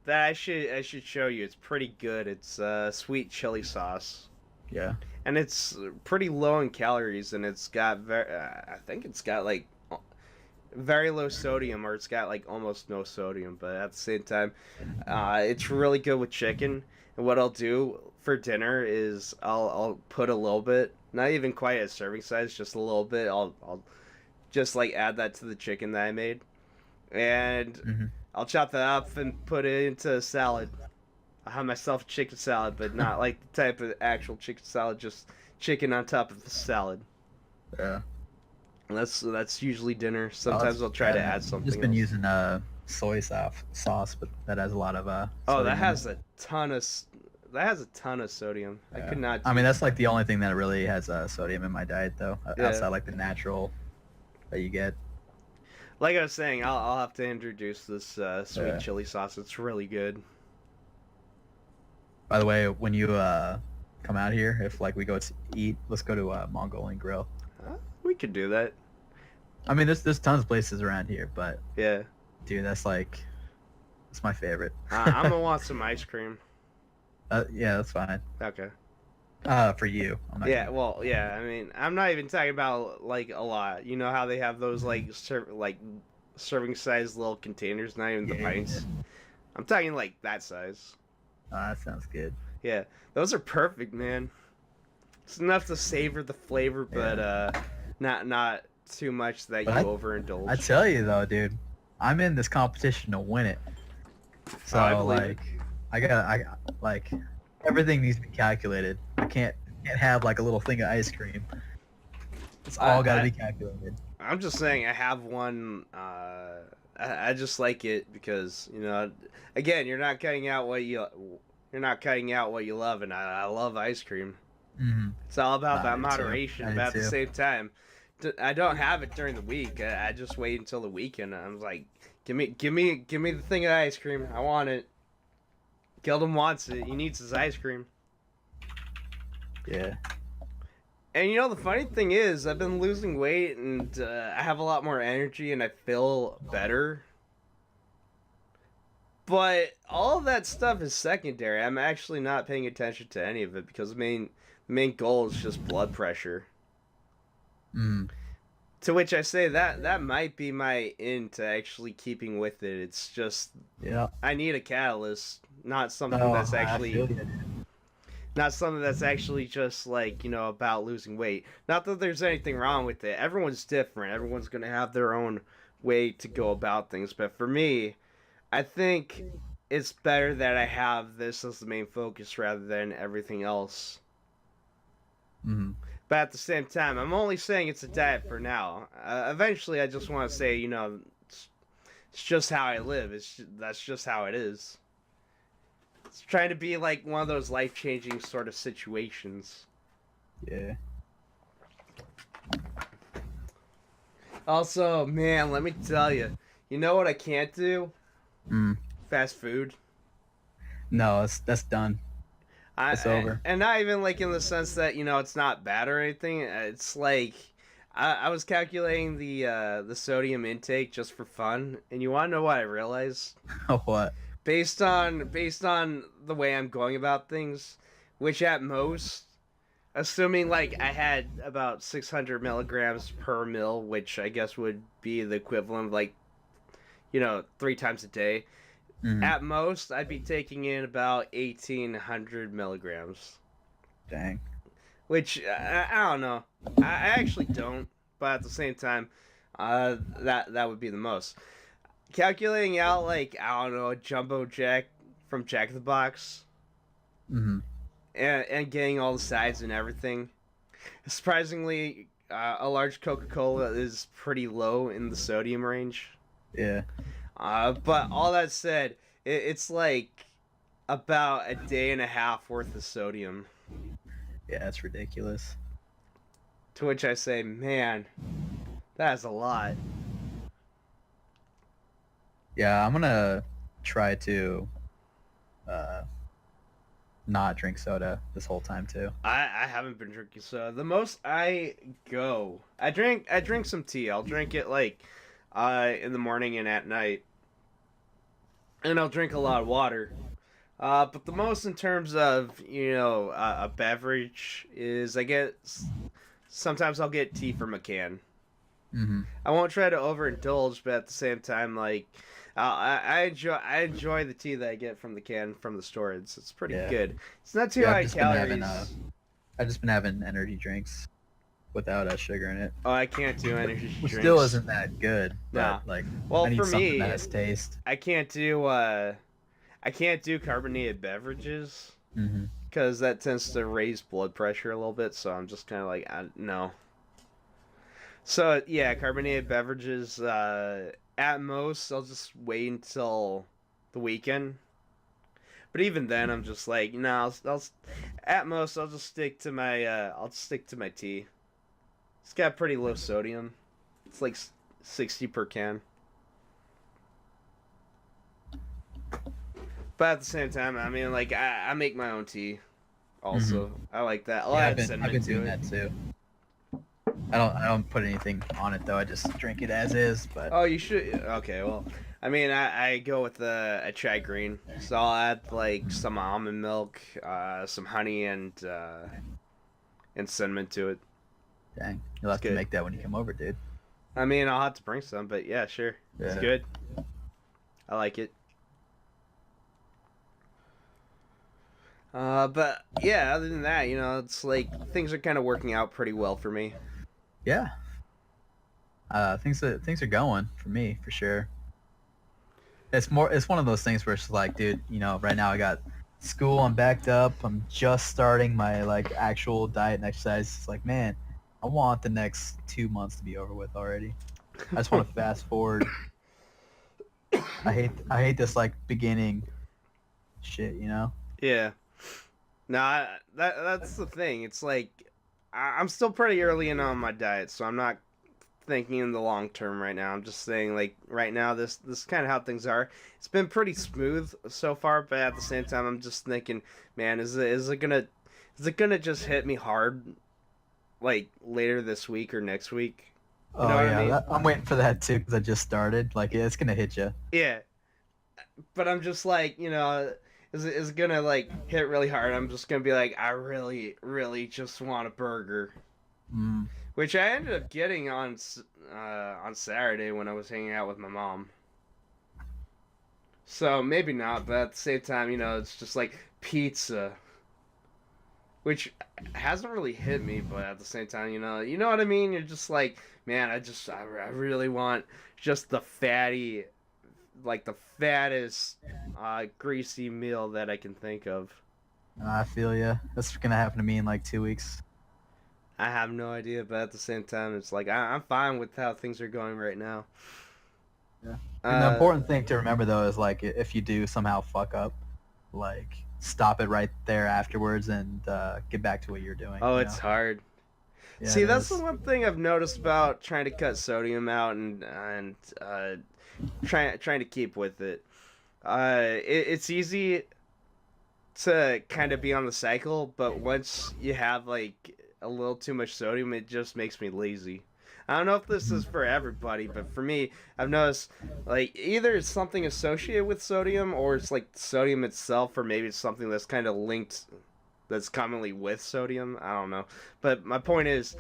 that I should show you. It's pretty good. It's sweet chili sauce, Yeah. and it's pretty low in calories, and it's got I think it's got like very low sodium, or it's got like almost no sodium. But at the same time, it's really good with chicken. And what I'll do for dinner is I'll put a little bit, not even quite a serving size, just a little bit. I'll just like add that to the chicken that I made, and Hmm. I'll chop that up and put it into a salad. I have myself a chicken salad, but not like the type of actual chicken salad, just chicken on top of the salad. Yeah. And that's usually dinner. Oh, Sometimes that's I'll try to bad. add I've just something been else. using soy sauce, but that has a lot of Oh, that sodium in it. has a ton of sodium. I Yeah. could not. I mean, that's like the only thing that really has sodium in my diet, though, Yeah, outside like the natural that you get. like I was saying, I'll have to introduce this sweet Yeah. chili sauce. It's really good. By the way, when you come out here, if like we go to eat, let's go to Mongolian Grill. We could do that. I mean, there's tons of places around here, but Yeah, dude, that's my favorite. I'm gonna want some ice cream. Yeah, that's fine. Okay. For you, I'm not Yeah, gonna. well, yeah. I mean, I'm not even talking about like a lot. You know how they have those like serving size little containers, not even the Yeah. pints. I'm talking like that size. That sounds good. Yeah, those are perfect, man. It's enough to savor the flavor, but not too much that you But I overindulge. tell you though, dude, I'm in this competition to win it. Oh, I So believe it. like, I like everything needs to be calculated. I can't have like a little thing of ice cream. It's all got to be calculated. I'm just saying, I have one. I just like it because again, you're not cutting out what you love, and I love ice cream. Mm-hmm. It's all about I that do too. moderation, I but do at the too. same time, I don't have it during the week. I just wait until the weekend. I'm like, give me the thing of ice cream. I want it. Gildem wants it. He needs his ice cream. Yeah. And the funny thing is, I've been losing weight, and I have a lot more energy, and I feel better. But all of that stuff is secondary. I'm actually not paying attention to any of it because the main goal is just blood pressure. Mm. To which I say that might be my in to actually keeping with it. It's just Yeah. I need a catalyst, not something Oh, that's I actually feel you. not something that's actually just like about losing weight. Not that there's anything wrong with it. Everyone's different. Everyone's gonna have their own way to go about things. But for me, I think it's better that I have this as the main focus rather than everything else. Mm. But at the same time, I'm only saying it's a diet for now. Eventually, I just want to say, it's just how I live. That's just how it is. It's trying to be like one of those life-changing sort of situations. Yeah. Also, man, let me tell you, you know what I can't do? Mm. Fast food. No, that's done. It's over. And not even like in the sense that it's not bad or anything. It's like I was calculating the sodium intake just for fun, and you want to know what I realized? What? Based on the way I'm going about things, which at most, assuming like I had about 600 milligrams per mil, which I guess would be the equivalent of like 3 times a day. Mm. At most, I'd be taking in about 1,800 milligrams, Dang. which I don't know. I actually don't, but at the same time, that would be the most. Calculating out like I don't know a jumbo jack from Jack in the Box, Mm. and getting all the sides and everything. Surprisingly, a large Coca-Cola is pretty low in the sodium range. Yeah. But all that said, it's like about a day and a half worth of sodium. Yeah, that's ridiculous. To which I say, man, that's a lot. Yeah, I'm gonna try to uh, not drink soda this whole time too. I haven't been drinking soda. The most I drink some tea. I'll drink it like in the morning and at night. And I'll drink a lot of water. But the most in terms of, a beverage is sometimes I'll get tea from a can. Hmm. I won't try to overindulge, but at the same time, like, I enjoy the tea that I get from the can from the store. It's pretty Yeah. good. It's not too Yeah, high calories. I've just been having energy drinks without sugar in it, Oh, I can't do energy which drinks. still isn't that good. But Nah. like, Well, I need for something me, that has taste. I can't do carbonated beverages Hmm. because that tends to raise blood pressure a little bit. So I'm just kind of like, no. So yeah, carbonated beverages. At most, I'll just wait until the weekend. But even then, I'm just like, no. At most, I'll just stick to my. I'll stick to my tea. It's got pretty low sodium. It's like 60 per can. But at the same time, I mean, like I make my own tea. Also, I like that. I'll Yeah, add I've been cinnamon to doing it. that too. I don't put anything on it though. I just drink it as is. But Oh, you should. Okay, well, I mean, I go with a chai green, so I'll add like some almond milk, some honey, and cinnamon to it. dang, you'll It's have to good. make that when you come over, dude. I mean, I'll have to bring some, but yeah, sure, it's Yeah. good. I like it. But yeah, other than that, it's like things are kind of working out pretty well for me. Yeah. Things are going for me for sure. It's one of those things where it's just like, dude, right now I got school, I'm backed up, I'm just starting my like actual diet and exercise. It's like, man, I want the next 2 months to be over with already. I just want to fast forward. I hate this like beginning shit. Yeah. No, that's the thing. It's like I'm still pretty early in on my diet, so I'm not thinking in the long term right now. I'm just saying like right now this is kind of how things are. It's been pretty smooth so far, but at the same time I'm just thinking, man, is it gonna just hit me hard like later this week or next week? You know Oh what I yeah, mean? I'm waiting for that too because I just started. Like, yeah, it's gonna hit you. Yeah, but I'm just like, is it gonna like hit really hard? I'm just gonna be like, I really, really just want a burger, Mm. which I ended up getting on Saturday when I was hanging out with my mom. So maybe not, but at the same time, it's just like pizza, which hasn't really hit me, but at the same time, you know what I mean. You're just like, man, I really want just the fattest, greasy meal that I can think of. I feel you. That's gonna happen to me in like 2 weeks. I have no idea, but at the same time, it's like I'm fine with how things are going right now. Yeah. And the Uh, important thing to remember though is like if you do somehow fuck up, like stop it right there afterwards and get back to what you're doing. oh, it's hard. Yeah, See, it that's the is. one thing I've noticed about trying to cut sodium out and trying to keep with it. It's easy to kind of be on the cycle, but once you have like a little too much sodium, it just makes me lazy. I don't know if this is Mhm. for everybody, but for me, I've noticed like either it's something associated with sodium or it's like sodium itself, or maybe it's something that's kind of linked that's commonly with sodium. I don't know. But my point is,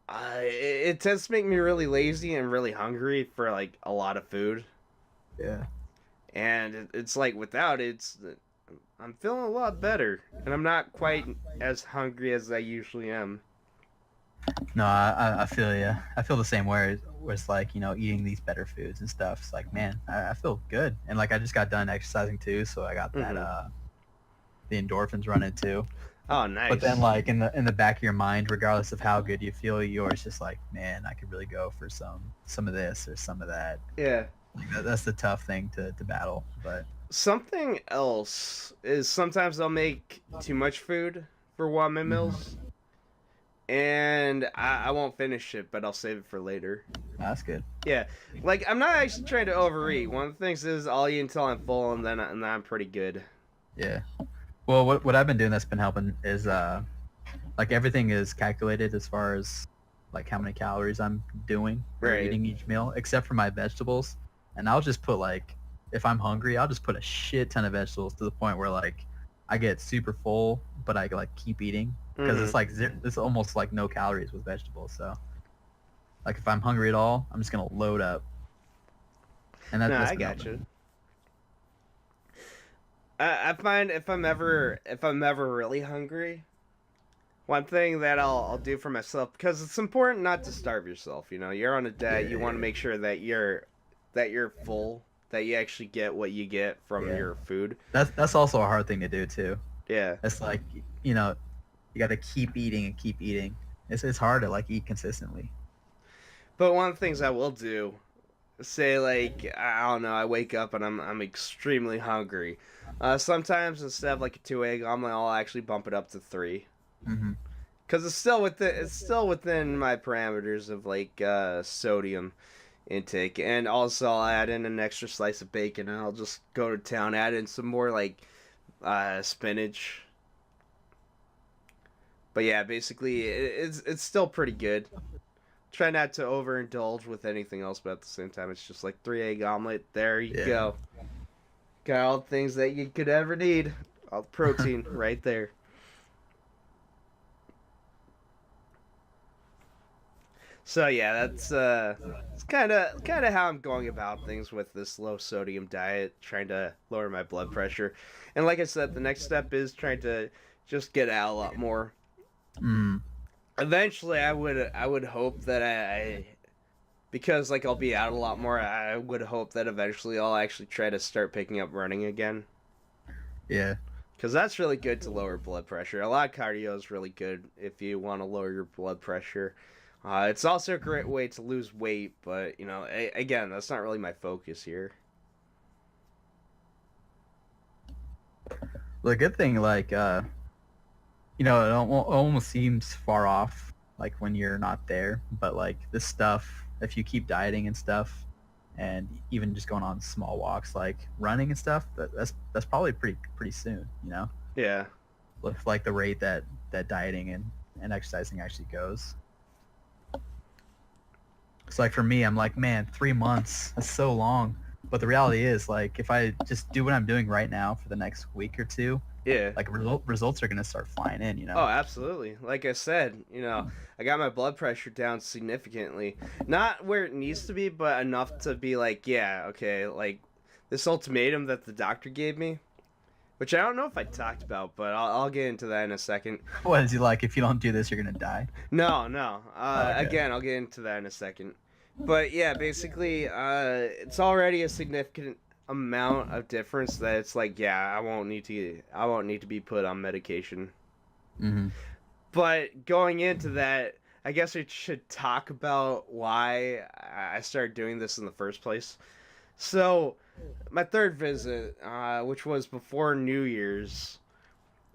it tends to make me really lazy and really hungry for like a lot of food. Yeah. And it's like without it, I'm feeling a lot better, and I'm not quite as hungry as I usually am. No, I feel you. I feel the same way. Where it's like eating these better foods and stuff. It's like, man, I feel good, and like I just got done exercising too, so I got that Hmm. the endorphins running too. Oh, But then nice. like in the back of your mind, regardless of how good you feel, you're just like, man, I could really go for some of this or some of that. Yeah. Like that's the tough thing to battle. But Something else is sometimes I'll make too much food for one of my Hmm. meals, and I won't finish it, but I'll save it for later. That's good. Yeah, like I'm not actually trying to overeat. One of the things is I'll eat until I'm full, and then I'm pretty good. Yeah. Well, what I've been doing that's been helping is like everything is calculated as far as like how many calories I'm doing or Right. eating each meal, except for my vegetables. And I'll just put like, if I'm hungry, I'll just put a shit ton of vegetables to the point where like I get super full, but I like keep eating because Mm-hmm. it's like it's almost like no calories with vegetables. So like if I'm hungry at all, I'm just gonna load up, and No, that's I been got you. helping. I find if I'm ever really hungry, one thing that I'll do for myself, because it's important not to starve yourself. You know, you're on a diet. You want to Yeah, make sure that you're full, that you actually get what you get from yeah. your food. That's also a hard thing to do too. Yeah. It's like you know you got to keep eating and keep eating. It's hard to like eat consistently. But one of the things I will do, say like I don't know, I wake up and I'm extremely hungry. Sometimes instead of like a 2 egg omelet, I'll actually bump it up to three. Hmm. Cause it's still within my parameters of like sodium intake, and also I'll add in an extra slice of bacon, and I'll just go to town, add in some more like spinach. But yeah, basically it's still pretty good. Try not to overindulge with anything else, but at the same time, it's just like 3 egg omelet. There you Yeah. go. Got all the things that you could ever need. All the protein right there. So yeah, that's it's kind of how I'm going about things with this low sodium diet, trying to lower my blood pressure. And like I said, the next step is trying to just get out a lot more. Mm. Eventually, I would hope that because like I'll be out a lot more, I would hope that eventually I'll actually try to start picking up running again. Yeah. Because that's really good to lower blood pressure. A lot of cardio is really good if you want to lower your blood pressure. It's also a great way to lose weight, but you know, again, that's not really my focus here. The good thing, like, it almost seems far off, like when you're not there. But like this stuff, if you keep dieting and stuff, and even just going on small walks, like running and stuff, that's probably pretty soon. Yeah. With like the rate that dieting and exercising actually goes. So like for me, I'm like, man, 3 months, that's so long. But the reality is, like, if I just do what I'm doing right now for the next week or two, Yeah. like results are gonna start flying in. Oh, absolutely. Like I said, I got my blood pressure down significantly. Not where it needs to be, but enough to be like, yeah, okay, like this ultimatum that the doctor gave me, which I don't know if I talked about, but I'll get into that in a second. What is he like? If you don't do this, you're gonna die. No, no. Oh, okay. Again, I'll get into that in a second. But yeah, basically, it's already a significant amount of difference that it's like, yeah, I won't need to be put on medication. Hmm. But going into that, I guess we should talk about why I started doing this in the first place. So, my third visit, which was before New Year's,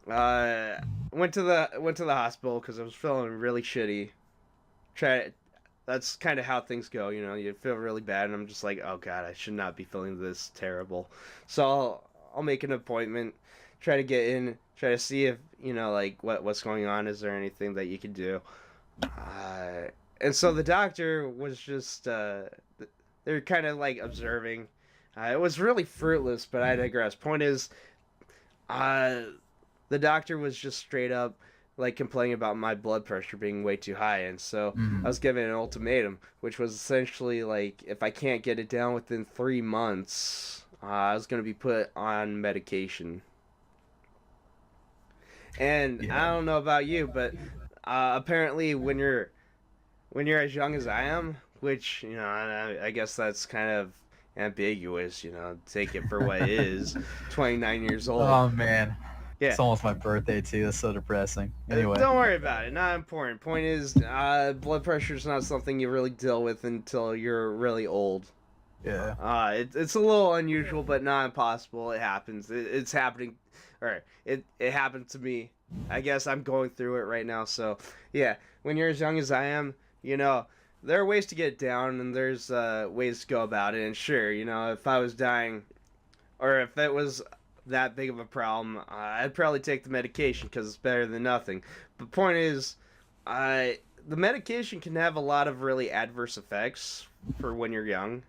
uh, went to the hospital because I was feeling really shitty. Try That's kind of how things go, you feel really bad, and I'm just like, oh god, I should not be feeling this terrible. So I'll make an appointment, try to get in, try to see if like what's going on. Is there anything that you can do? And so the doctor was just they're kind of like observing. It was really fruitless, but I digress. Point is, uh, the doctor was just straight up like complaining about my blood pressure being way too high, and so I Hmm. was given an ultimatum, which was essentially like if I can't get it down within 3 months, I was gonna be put on medication. And I Yeah. don't know about you, but apparently when you're as young as I am, which I guess that's kind of ambiguous, take it for what it is. 29 years old. Oh man, Yeah. it's almost my birthday too. That's so depressing. Anyway, Don't worry about it. Not important. Point is, blood pressure is not something you really deal with until you're really old. Yeah. It's a little unusual, but not impossible. It happens. It's happening, or it happened to me. I guess I'm going through it right now. So yeah, when you're as young as I am, there are ways to get down, and there's ways to go about it. And sure, if I was dying, or if it was that big of a problem, I'd probably take the medication because it's better than nothing. But point is, the medication can have a lot of really adverse effects for when you're young.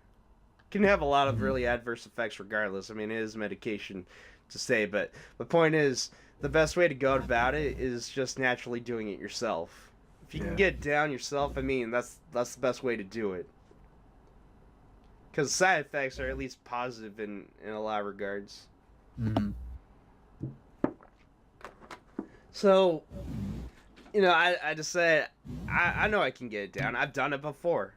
Can have a lot of Mhm. really adverse effects regardless. I mean, it is medication to say, but the point is, the best way to go about it is just naturally doing it yourself. If you can Yeah. get down yourself, I mean, that's the best way to do it. Because side effects are at least positive in a lot of regards. Hmm. So, I just said, I know I can get it down. I've done it before.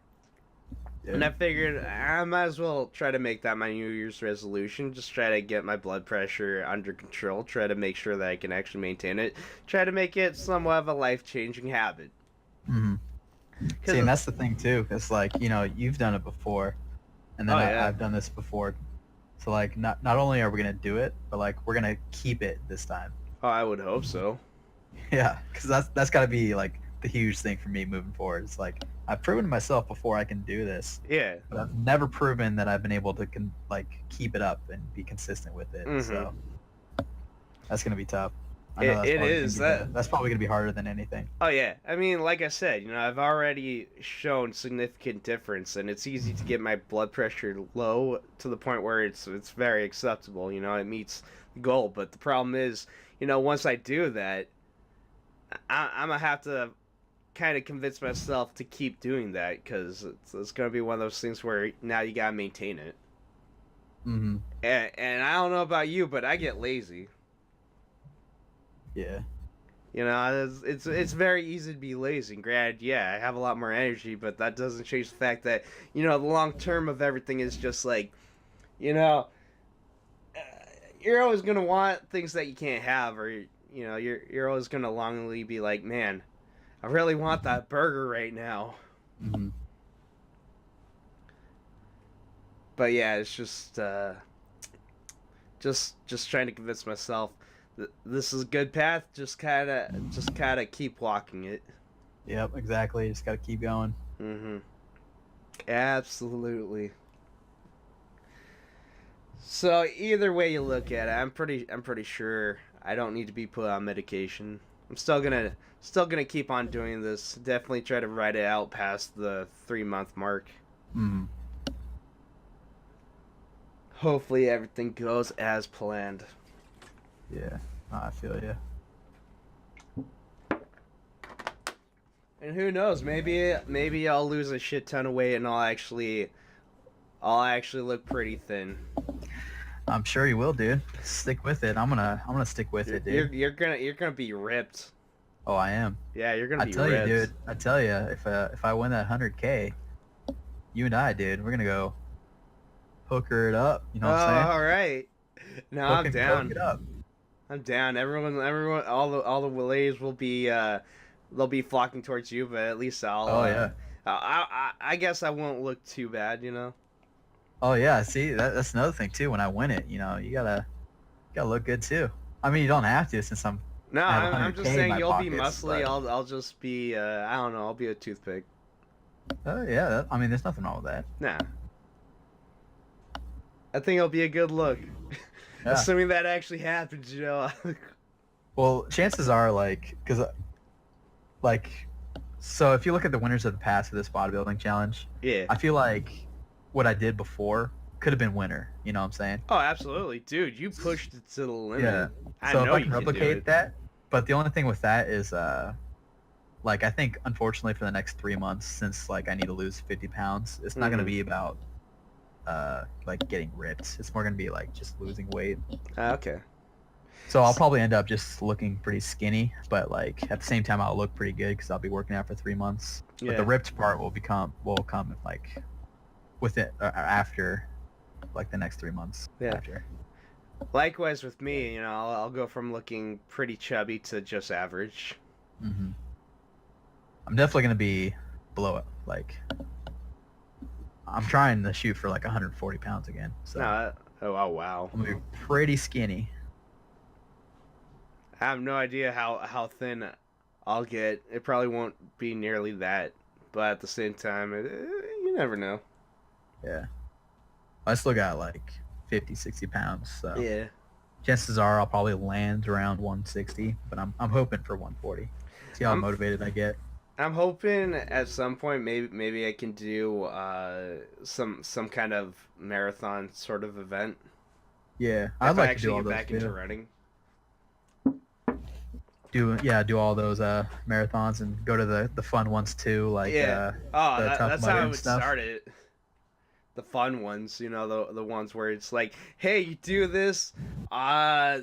Yeah. And I figured I might as well try to make that my New Year's resolution. Just try to get my blood pressure under control. Try to make sure that I can actually maintain it. Try to make it somewhat of a life-changing habit. Hmm. See, and Cause that's the thing too. It's like you've done it before, and then oh yeah, I've done this before. So like, not only are we gonna do it, but like we're gonna keep it this time. oh I would hope so. Yeah, because that's got to be like the huge thing for me moving forward. It's like I've proven to myself before I can do this, Yeah. but I've never proven that I've been able to keep it up and be consistent with it. Mhm. So that's gonna be tough. I know It is that. that's probably gonna be harder than anything. Oh yeah. I mean, like I said, I've already shown significant difference, and it's easy to get my blood pressure low to the point where it's very acceptable. It meets the goal. But the problem is, once I do that, I'm gonna have to kind of convince myself to keep doing that because it's gonna be one of those things where now you gotta maintain it. Hmm. And I don't know about you, but I get lazy. Yeah. It's very easy to be lazy. And granted, yeah, I have a lot more energy, but that doesn't change the fact that the long term of everything is just like, you know, you're always gonna want things that you can't have, or you're always gonna longingly be like, man, I really want that burger right now. Hmm. But yeah, it's just trying to convince myself that this is a good path. Just kind of keep walking it. Yep. Exactly. Just gotta keep going. Mm-hmm. Absolutely. So either way you look at it, I'm pretty sure I don't need to be put on medication. I'm still gonna keep on doing this. Definitely try to ride it out past the 3 month mark. Hmm. Hopefully everything goes as planned. Yeah. No, I feel you. And who knows? Maybe I'll lose a shit ton of weight and I'll actually look pretty thin. I'm sure you will, dude. Stick with it. I'm gonna stick with it, You're dude. you're gonna be ripped. Oh, I am. Yeah, you're gonna I be tell you, ripped. dude. I tell you, if I win that 100K, you and I, dude, we're gonna go hooker it up. You know Oh, what I'm saying? all right. No, Hook I'm and coke down. it up. I'm down. Everyone, all the Willays will be they'll be flocking towards you, but at least Oh yeah. I guess I won't look too bad. Oh yeah. See, that's another thing too. When I win it, you gotta look good too. I mean, you don't have to since No, I have I'm just 100K in saying my you'll be pockets. muscly. But I'll just be I don't know. I'll be a toothpick. yeah, I mean, there's nothing wrong with that. Nah, I think it'll be a good look. Yeah. Assuming that actually happens. Well, chances are like, so if you look at the winners of the past of this bodybuilding challenge, Yeah. I feel like what I did before could have been winner. You know what I'm saying? Oh, absolutely, dude. You pushed it to the limit. Yeah. I So if know I you can can do replicate it. that, but the only thing with that is like I think unfortunately for the next 3 months, since like I need to lose 50 pounds, it's not gonna Mhm. be about like getting ripped. It's more gonna be like just losing weight. Okay. So I'll probably end up just looking pretty skinny, but like at the same time I'll look pretty good because I'll be working out for 3 months. But the Yeah. ripped part will come like with it after like the next 3 months Yeah. after. Likewise with me, I'll go from looking pretty chubby to just average. Hmm. I'm definitely gonna be below it. Like I'm trying to shoot for like 140 pounds again. So No, oh wow. I'm gonna be pretty skinny. I have no idea how thin I'll get. It probably won't be nearly that, but at the same time, you never know. Yeah. I still got like 50, 60 pounds. So Yeah. chances are I'll probably land around 160, but I'm hoping for 140. See how I'm motivated I get. I'm hoping at some point maybe I can do some kind of marathon sort of event Yeah, I'd if I like to do actually all get those back into too. running. Do all those marathons and go to the fun ones too, like Yeah. Oh, the Tough that's Mudder how I and would stuff. start it. The fun ones, the ones where it's like, hey, you do this, uh,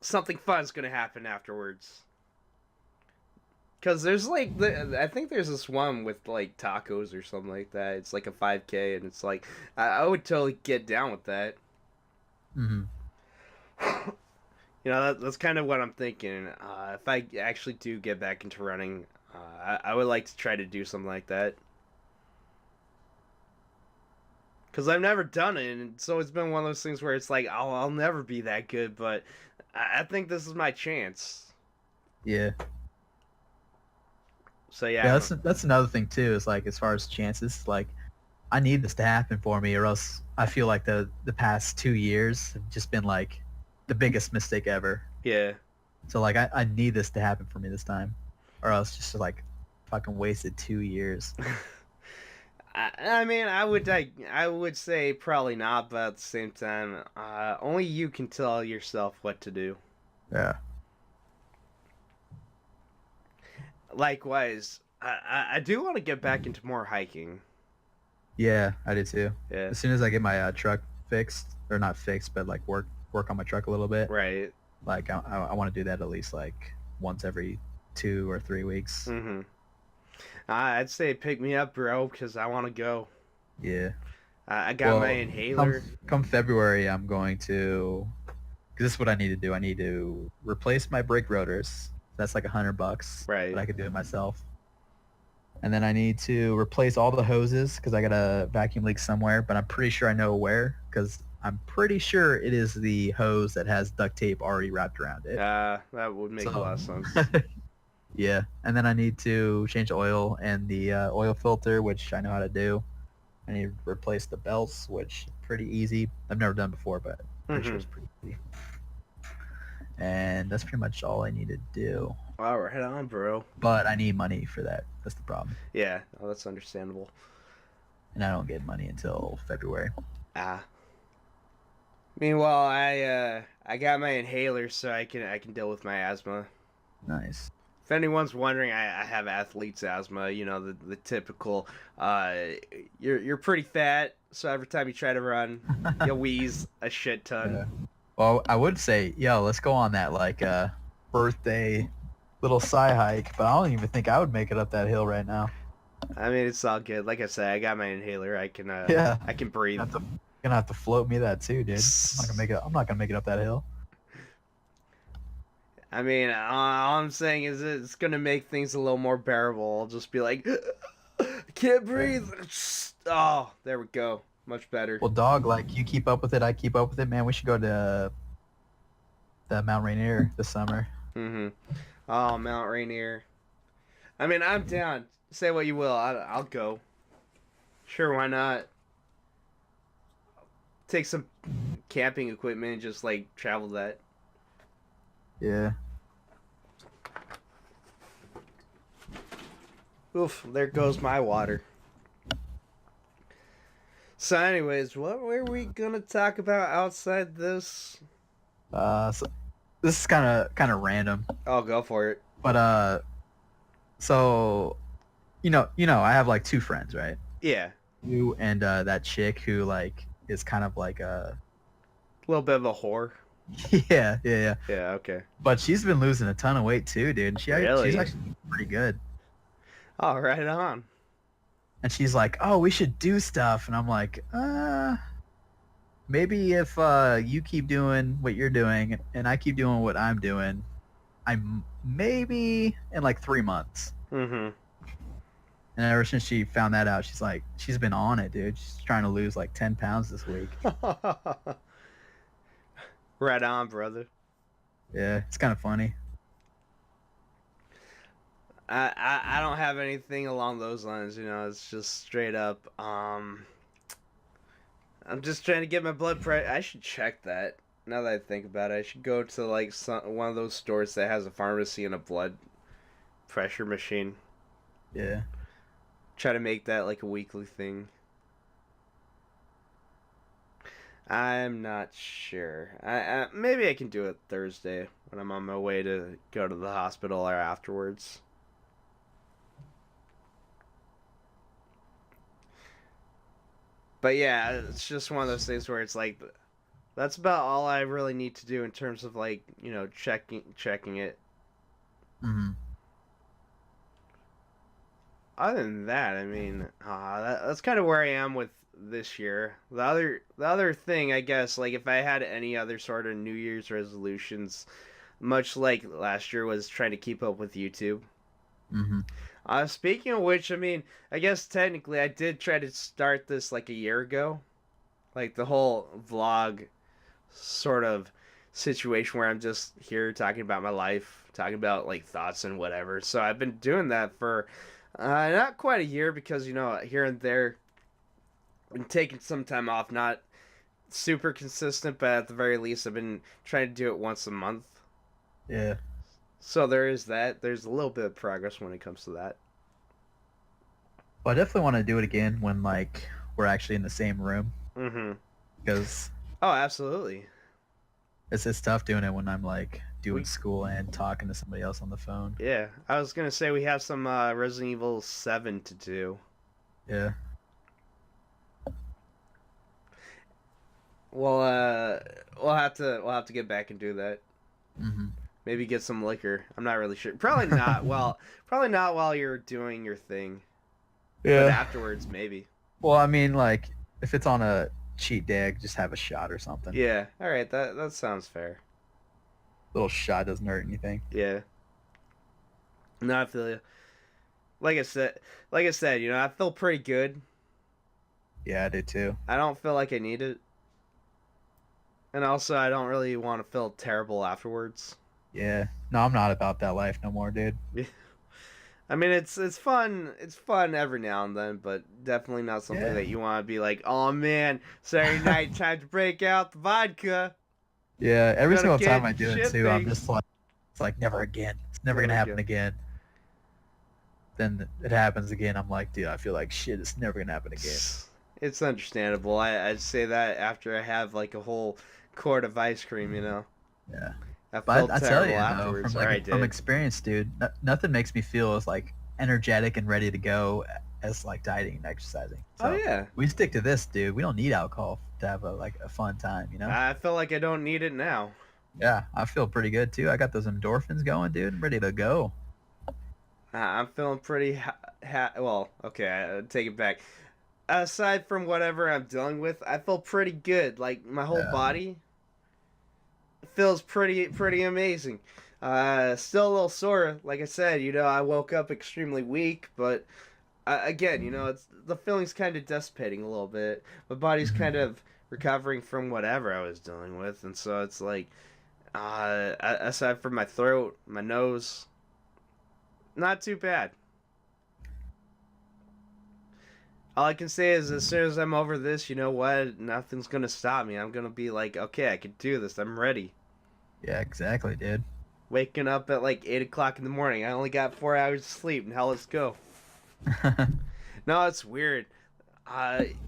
something fun's gonna happen afterwards. Cause there's like I think there's this one with like tacos or something like that. It's like a 5K, and it's like I would totally get down with that. Hmm. That's kind of what I'm thinking. If I actually do get back into running, I would like to try to do something like that. Cause I've never done it, and so it's been one of those things where it's like I'll never be that good, but I think this is my chance. Yeah, So yeah. yeah, That's another thing too. Is like as far as chances, like I need this to happen for me, or else I feel like the past 2 years have just been like the biggest mistake ever. yeah. So like I need this to happen for me this time, or else just like fucking wasted 2 years. I mean, I would say probably not, but at the same time, only you can tell yourself what to do. Yeah. Likewise, I do want to get back into more hiking. Yeah, I do too. Yeah, As soon as I get my truck fixed, or not fixed, but like work on my truck a little bit, right. like I want to do that at least like once every 2 or 3 weeks. Mm-hmm. I'd say pick me up, bro, because I want to go. Yeah. I got my Well, inhaler. come February, I'm going to. Cause this is what I need to do. I need to replace my brake rotors. That's like $100, Right. but I could do it myself. And then I need to replace all the hoses because I got a vacuum leak somewhere, but I'm pretty sure I know where because I'm pretty sure it is the hose that has duct tape already wrapped around it. That would make a So, lot of sense. yeah. And then I need to change the oil and the oil filter, which I know how to do. I need to replace the belts, which is pretty easy. I've never done before, but pretty sure Mm-hmm. it's pretty easy. And that's pretty much all I need to do. All right, on, bro. But I need money for that. That's the problem. Yeah, that's understandable. And I don't get money until February. Ah. Meanwhile, I got my inhaler so I can deal with my asthma. Nice. If anyone's wondering, I have athlete's asthma. The typical. You're pretty fat, so every time you try to run, you wheeze a shit ton. Yeah. Well, I would say, yo, let's go on that like birthday little side hike, but I don't even think I would make it up that hill right now. I mean, it's all good. Like I said, I got my inhaler. I can Yeah. I can breathe. You're gonna have to float me that too, dude. I'm not gonna make it up that hill. I mean, all I'm saying is it's gonna make things a little more bearable. I'll just be like, I can't breathe. Oh, there we go. Much better. Well, dog, like you keep up with it, I keep up with it, man. We should go to the Mount Rainier this summer. Mm-hmm. Oh, Mount Rainier. I mean, I'm down. Say what you will. I'll go. Sure, why not? Take some camping equipment and just like travel that. Yeah. Oof, there goes my water. So anyways, what were we gonna talk about outside this? So this is kind of random, I'll go for it. but so I have like two friends, right? Yeah, You and that chick who like is kind of like a a little bit of a whore. yeah. Yeah, okay. But she's been losing a ton of weight too, dude. Really? She's actually pretty good. Oh, right on. And she's like, "Oh, we should do stuff." And I'm like, maybe if you keep doing what you're doing and I keep doing what I'm doing, I'm maybe in like 3 months." Mm-hmm. And ever since she found that out, she's been on it, dude. She's trying to lose like 10 pounds this week. Right on, brother. Yeah, it's kind of funny. I don't have anything along those lines, you know. It's just straight up. I'm just trying to get my blood pressure. I should check that. Now that I think about it, I should go to like one of those stores that has a pharmacy and a blood pressure machine. Yeah. Try to make that like a weekly thing. I'm not sure. I maybe I can do it Thursday when I'm on my way to go to the hospital or afterwards. But yeah, it's just one of those things where it's like that's about all I really need to do in terms of like, you know, checking it. Hmm. Other than that, I mean, that's kind of where I am with this year. The other thing, I guess, like if I had any other sort of New Year's resolutions, much like last year, was trying to keep up with YouTube. Hmm. Speaking of which, I mean, I guess technically I did try to start this like a year ago, like the whole vlog sort of situation where I'm just here talking about my life, talking about like thoughts and whatever. So I've been doing that for not quite a year because you know here and there, been taking some time off, not super consistent, but at the very least I've been trying to do it once a month. Yeah. So there is that. There's a little bit of progress when it comes to that. Well, I definitely want to do it again when like we're actually in the same room Mm-hmm. because Oh, absolutely. it's tough doing it when I'm like doing We school and talking to somebody else on the phone. Yeah, I was gonna say we have some Resident Evil 7 to do. Yeah. Well, we'll have to get back and do that. Hmm. Maybe get some liquor. I'm not really sure. Probably not. Well, probably not while you're doing your thing, but Yeah. afterwards maybe. Well, I mean, like if it's on a cheat day, I could just have a shot or something. Yeah. All right. That sounds fair. Little shot doesn't hurt anything. Yeah. No, I feel you. Like I said, you know, I feel pretty good. Yeah, I do too. I don't feel like I need it, and also I don't really want to feel terrible afterwards. Yeah. No, I'm not about that life no more, dude. I mean, it's fun. It's fun every now and then, but definitely not something Yeah. that you want to be like, oh man, Saturday night, time to break out the vodka. Yeah, every Gotta single time get I do it shit too, I'm faced. just like, it's like never again. It's never Never gonna happen again. Then it happens again. I'm like, dude, I feel like shit. It's never gonna happen again. It's understandable. I'd say that after I have like a whole quart of ice cream, you know. Yeah. I But felt I tell terrible you, though, afterwards. from Or I like from did. experience, dude, nothing makes me feel as like energetic and ready to go as like dieting and exercising. Oh So yeah. we stick to this, dude. We don't need alcohol to have a fun time, you know? I feel like I don't need it now. Yeah, I feel pretty good too. I got those endorphins going, dude. I'm ready to go. I'm feeling pretty well. Okay, I take it back. Aside from whatever I'm dealing with, I feel pretty good. Like my whole Yeah. body feels pretty amazing. Still a little sore, like I said. You know, I woke up extremely weak, but again, you know, it's the feeling's kind of dissipating a little bit. My body's Hmm. kind of recovering from whatever I was dealing with, and so it's like, aside from my throat, my nose, not too bad. All I can say is, as soon as I'm over this, you know what? Nothing's gonna stop me. I'm gonna be like, okay, I can do this. I'm ready. Yeah, exactly, dude. Waking up at like 8 o'clock in the morning. I only got 4 hours of sleep. Now let's go. No, it's weird.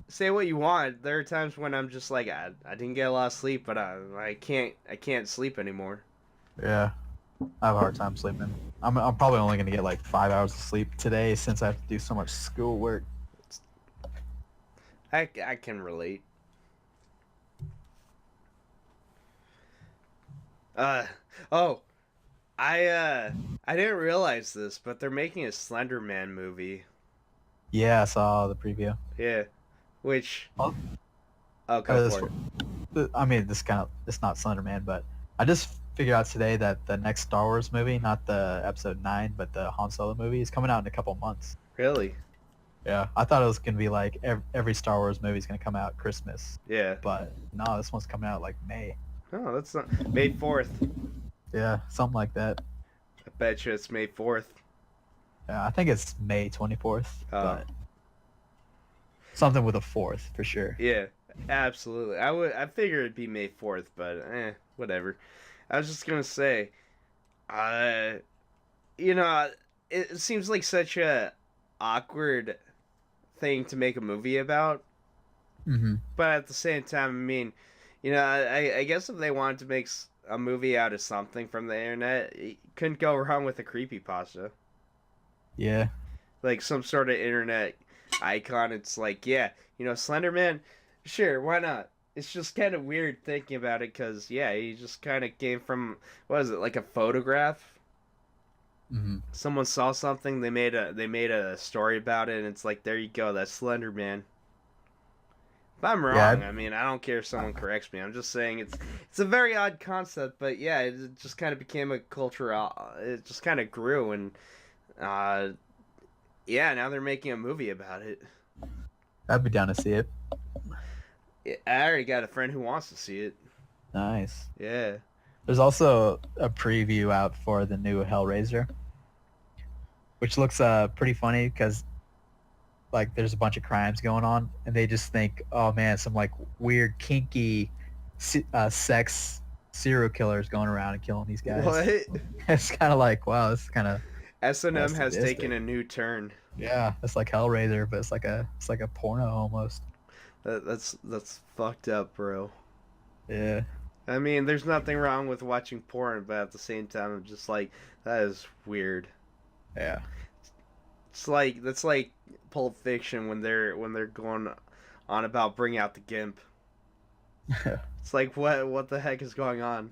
Say what you want. There are times when I'm just like, I didn't get a lot of sleep, but I can't sleep anymore. Yeah, I have a hard time sleeping. I'm probably only gonna get like 5 hours of sleep today since I have to do so much schoolwork. I can relate. Uh oh, I didn't realize this, but they're making a Slender Man movie. Yeah, I saw the preview. Yeah, which Oh, go this, for it. I mean, it's not Slenderman, but I just figured out today that the next Star Wars movie, not the Episode 9, but the Han Solo movie, is coming out in a couple months. Really? Yeah, I thought it was gonna be like every Star Wars movie is gonna come out Christmas, Yeah. but no, this one's coming out like May. Oh, that's not May 4th. Yeah, something like that. I bet you it's May 4th. Yeah, I think it's May 24th, Oh. but something with a fourth for sure. Yeah, absolutely. I figured it'd be May 4th, but whatever. I was just gonna say, uh, you know, it seems like such a awkward thing to make a movie about, Mm-hmm. but at the same time, I mean, I guess if they wanted to make a movie out of something from the internet, you couldn't go wrong with a creepypasta. Yeah. Like some sort of internet icon. It's like, yeah, Slender Man, sure, why not? It's just kind of weird thinking about it because, yeah, he just kind of came from, what is it, like a photograph? Mm-hmm. Someone saw something, they made a story about it, and it's like, there you go, that's Slender Man. If I'm Yeah. wrong, I mean, I don't care if someone corrects me. I'm just saying it's a very odd concept, but yeah, it just kind of became a culture. It just kind of grew, and uh, yeah, now they're making a movie about it. I'd be down to see it. I already got a friend who wants to see it. Nice. Yeah. There's also a preview out for the new Hellraiser, which looks pretty funny because like there's a bunch of crimes going on, and they just think, oh man, some like weird kinky sex serial killers going around and killing these guys. What? It's kind of like, wow, this is kind of S&M has sadistic. taken a new turn. Yeah, it's like Hellraiser, but it's like a porno almost. That's fucked up, bro. Yeah. I mean, there's nothing wrong with watching porn, but at the same time, I'm just like, that is weird. Yeah. It's like that's like Pulp Fiction when they're going on about bring out the gimp. It's like what the heck is going on?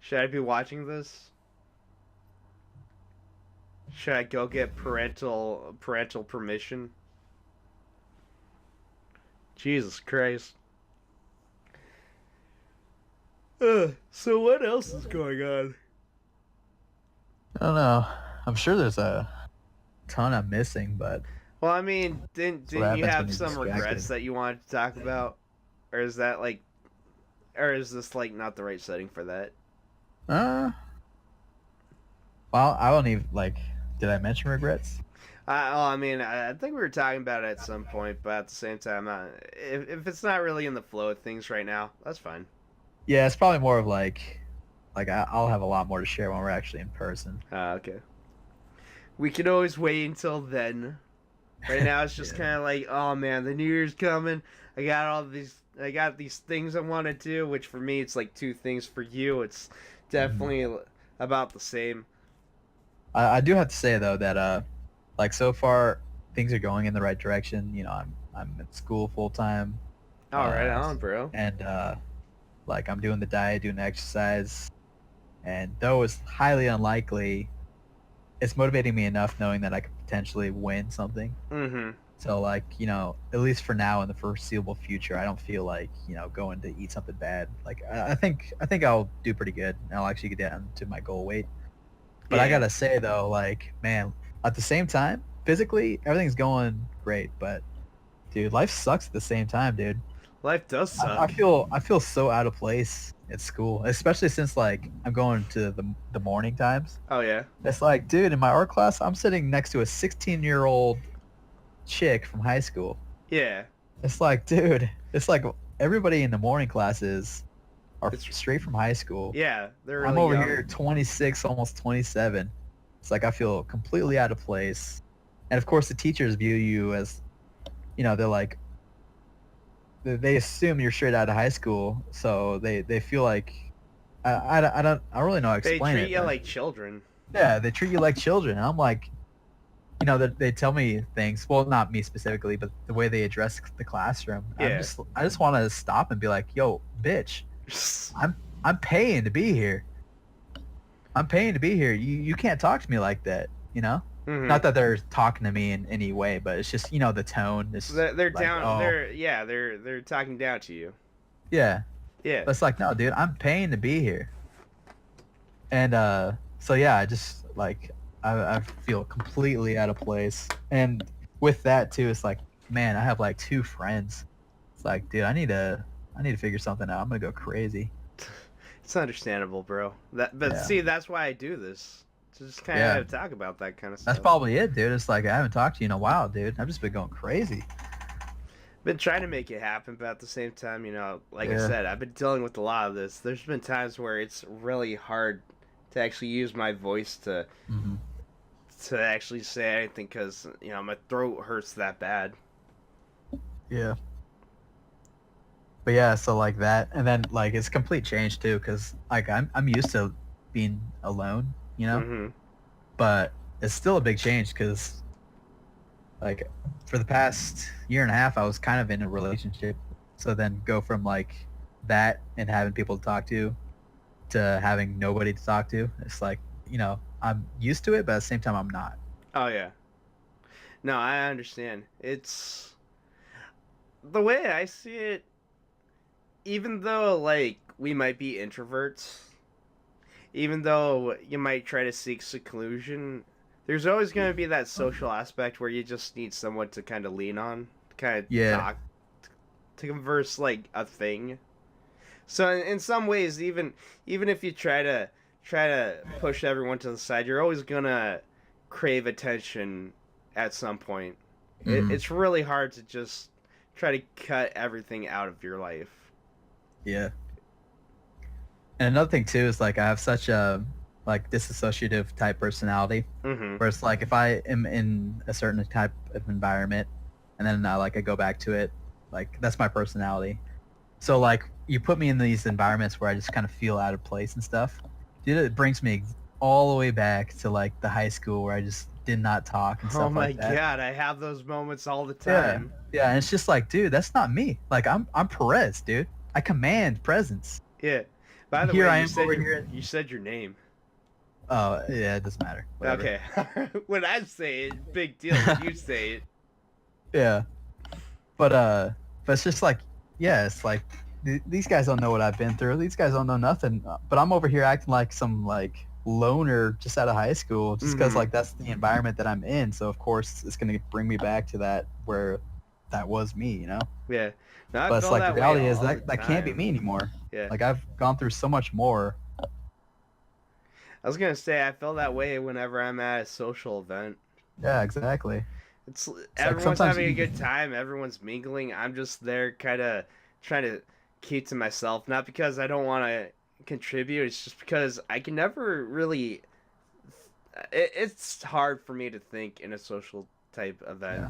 Should I be watching this? Should I go get parental permission? Jesus Christ. So what else is going on? I don't know. I'm sure there's a ton I'm missing, but Well, I mean, didn't that's what didn't you happens when have you're some distracted. regrets that you wanted to talk about, or is that like, or is this like not the right setting for that? Uh, well, I don't even like. Did I mention regrets? I mean, I think we were talking about it at some point, but at the same time, if it's not really in the flow of things right now, that's fine. Yeah, it's probably more of like I'll have a lot more to share when we're actually in person. Okay. We can always wait until then. Right now, it's just Yeah. kind of like, oh man, the New Year's coming. I got these things I want to do, which for me, it's like two things. For you, it's definitely about the same. I do have to say though that like so far things are going in the right direction. You know, I'm in school full time, All right, on, bro. and like I'm doing the diet, doing the exercise, and though it's highly unlikely, it's motivating me enough knowing that I could potentially win something. Mm-hmm. So like, at least for now in the foreseeable future, I don't feel like, going to eat something bad. Like I think I'll do pretty good. I'll actually get down to my goal weight. But I Yeah. gotta say though, like, man, at the same time, physically everything's going great, but dude, life sucks at the same time, dude. Life does suck. I feel so out of place at school, especially since like I'm going to the morning times. Oh yeah. It's like, dude, in my art class, I'm sitting next to a 16-year-old chick from high school. Yeah. It's like, dude, it's like everybody in the morning classes are It's- straight from high school. Yeah. They're really I'm over young. here 26, almost 27. It's like I feel completely out of place. And of course, the teachers view you as, they're like, they assume you're straight out of high school, so they feel like, I don't really know how to They explain treat it. you but- like children. Yeah, they treat you like children. And I'm like, they tell me things. Well, not me specifically, but the way they address the classroom. Yeah. I just want to stop and be like, yo, bitch, I'm paying to be here. I'm paying to be here. You can't talk to me like that. Mhm. Not that they're talking to me in any way, but it's just the tone. It's They're like, down. oh, They're talking down to you. yeah. Yeah. But it's like, no, dude, I'm paying to be here. And so yeah, I just like I feel completely out of place. And with that too, it's like, man, I have like 2 friends. It's like, dude, I need to figure something out. I'm gonna go crazy. It's understandable, bro. But Yeah. see, that's why I do this. To just kind Yeah. of talk about that kind of That's stuff. probably it, dude. It's like I haven't talked to you in a while, dude. I've just been going crazy. Been trying to make it happen, but at the same time, like I Yeah. said, I've been dealing with a lot of this. There's been times where it's really hard to actually use my voice Hmm. to actually say anything because my throat hurts that bad. Yeah. But yeah, so like that, and then like it's complete change too, because like I'm used to being alone, you know, Mm-hmm. but it's still a big change because like for the past year and a half, I was kind of in a relationship. So then go from like that and having people to talk to having nobody to talk to. It's like, I'm used to it, but at the same time, I'm not. Oh yeah. No, I understand. It's the way I see it. Even though like we might be introverts, even though you might try to seek seclusion, there's always going to be that social aspect where you just need someone to kind of lean on, to kind of Yeah. talk, to converse like a thing. So in some ways, even if you try to push everyone to the side, you're always gonna crave attention at some point. Hmm. It's really hard to just try to cut everything out of your life. Yeah. And another thing too is like I have such a like disassociative type personality, Mm-hmm. where it's like if I am in a certain type of environment, and then I go back to it, like that's my personality. So like you put me in these environments where I just kind of feel out of place and stuff. Dude, it brings me all the way back to like the high school where I just did not talk and Oh stuff my like that. god, I have those moments all the Yeah. time. Yeah, and it's just like, dude, that's not me. Like I'm Perez, dude. I command presence. Yeah. By the Here way, I am over here. you said your name. Oh, yeah, it doesn't matter. Whatever. Okay. When I say it, big deal. When you say it. Yeah. But but it's just like, yeah, it's like these guys don't know what I've been through. These guys don't know nothing. But I'm over here acting like some like loner just out of high school, just because Mm-hmm. like that's the environment that I'm in. So of course it's gonna bring me back to that where that was me, you know. Yeah. No, I But it's feel like the that way reality is all the that can't be time. me anymore. Yeah. Like I've gone through so much more. I was gonna say I feel that way whenever I'm at a social event. Yeah, exactly. It's It's like everyone's sometimes having a you, good time, everyone's mingling. I'm just there kind of trying to keep to myself, not because I don't want to contribute, it's just because I can never really it's hard for me to think in a social type event. yeah.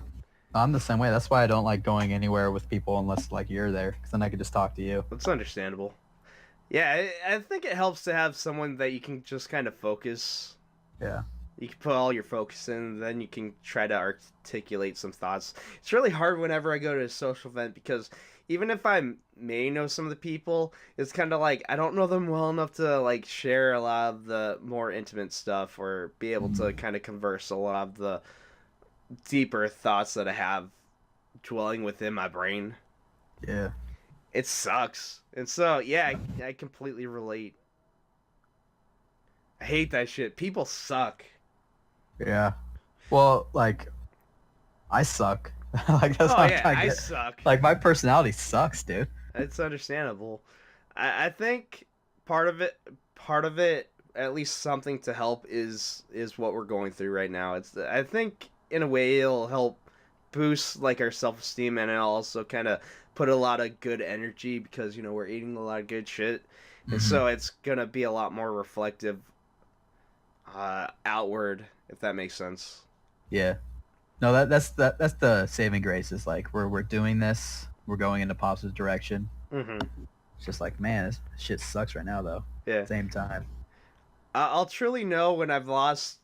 I'm the same way. That's why I don't like going anywhere with people unless like you're there, because then I could just talk to you. It's understandable. Yeah, I think it helps to have someone that you can just kind of focus. Yeah. You can put all your focus in, and then you can try to articulate some thoughts. It's really hard whenever I go to a social event because even if I may know some of the people, it's kind of like I don't know them well enough to like share a lot of the more intimate stuff or be able to Mhm. kind of converse a lot of the deeper thoughts that I have dwelling within my brain. Yeah. It sucks. And so, yeah, I completely relate. I hate that shit. People suck. Yeah. Well, like I suck. Like that's Oh what I'm yeah, trying to I get. suck. Like my personality sucks, dude. It's understandable. I think part of it, part of it, at least something to help is what we're going through right now. I think in a way it'll help boost like our self esteem and it'll also kind of put a lot of good energy because we're eating a lot of good shit, and Hmm. so it's gonna be a lot more reflective, outward if that makes sense. Yeah. No, that's the saving grace. Is like we're doing this. We're going in a positive direction. Mm-hmm. It's just like, man, this shit sucks right now though. Yeah. Same time. I'll truly know when I've lost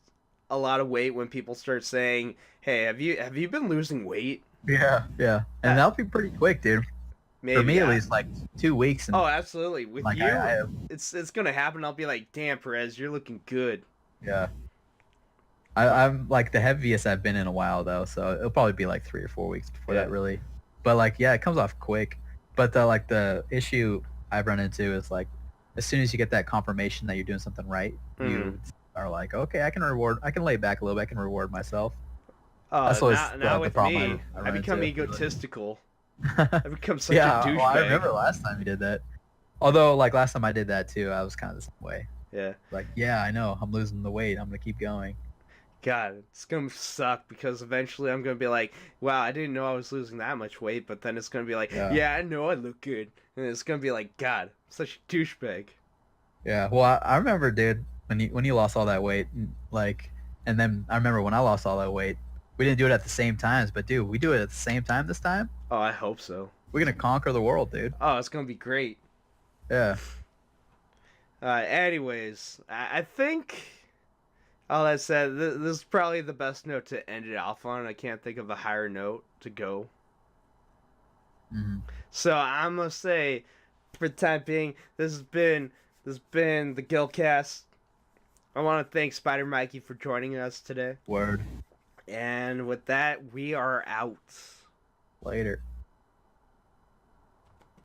a lot of weight when people start saying, "Hey, have you been losing weight?" Yeah. Yeah. And Uh, that'll be pretty quick, dude. For maybe. me at least, like 2 weeks, and Oh, absolutely. With like you, I it's gonna happen. I'll be like, "Damn, Perez, you're looking good." yeah. I'm like the heaviest I've been in a while though, so it'll probably be like 3 or 4 weeks before Yeah. that really. But like, yeah, it comes off quick. But the issue I've run into is like, as soon as you get that confirmation that you're doing something right, Mm-hmm. you are like, okay, I can lay back a little bit, I can reward myself. That's always now the with problem me, I I run become into. egotistical. I become such a Yeah, well, I douchebag. remember last time you did that. Although, like last time I did that too, I was kind of the same way. Yeah. Like, yeah, I know, I'm losing the weight. I'm gonna keep going. God, it's gonna suck because eventually I'm gonna be like, wow, I didn't know I was losing that much weight, but then it's gonna be like, Yeah, yeah, I know I look good. And it's gonna be like, God, I'm such a douchebag. yeah. Well, I remember, dude, when you lost all that weight, like, and then I remember when I lost all that weight. We didn't do it at the same times, but dude, we do it at the same time this time. Oh, I hope so. We're gonna conquer the world, dude. Oh, it's gonna be great. Yeah. Anyways, I think all that said, this is probably the best note to end it off on. I can't think of a higher note to go. Hmm. So I'm gonna say, for the time being, this has been the Gilcast. I want to thank Spider Mikey for joining us today. Word. And with that, we are out. Later.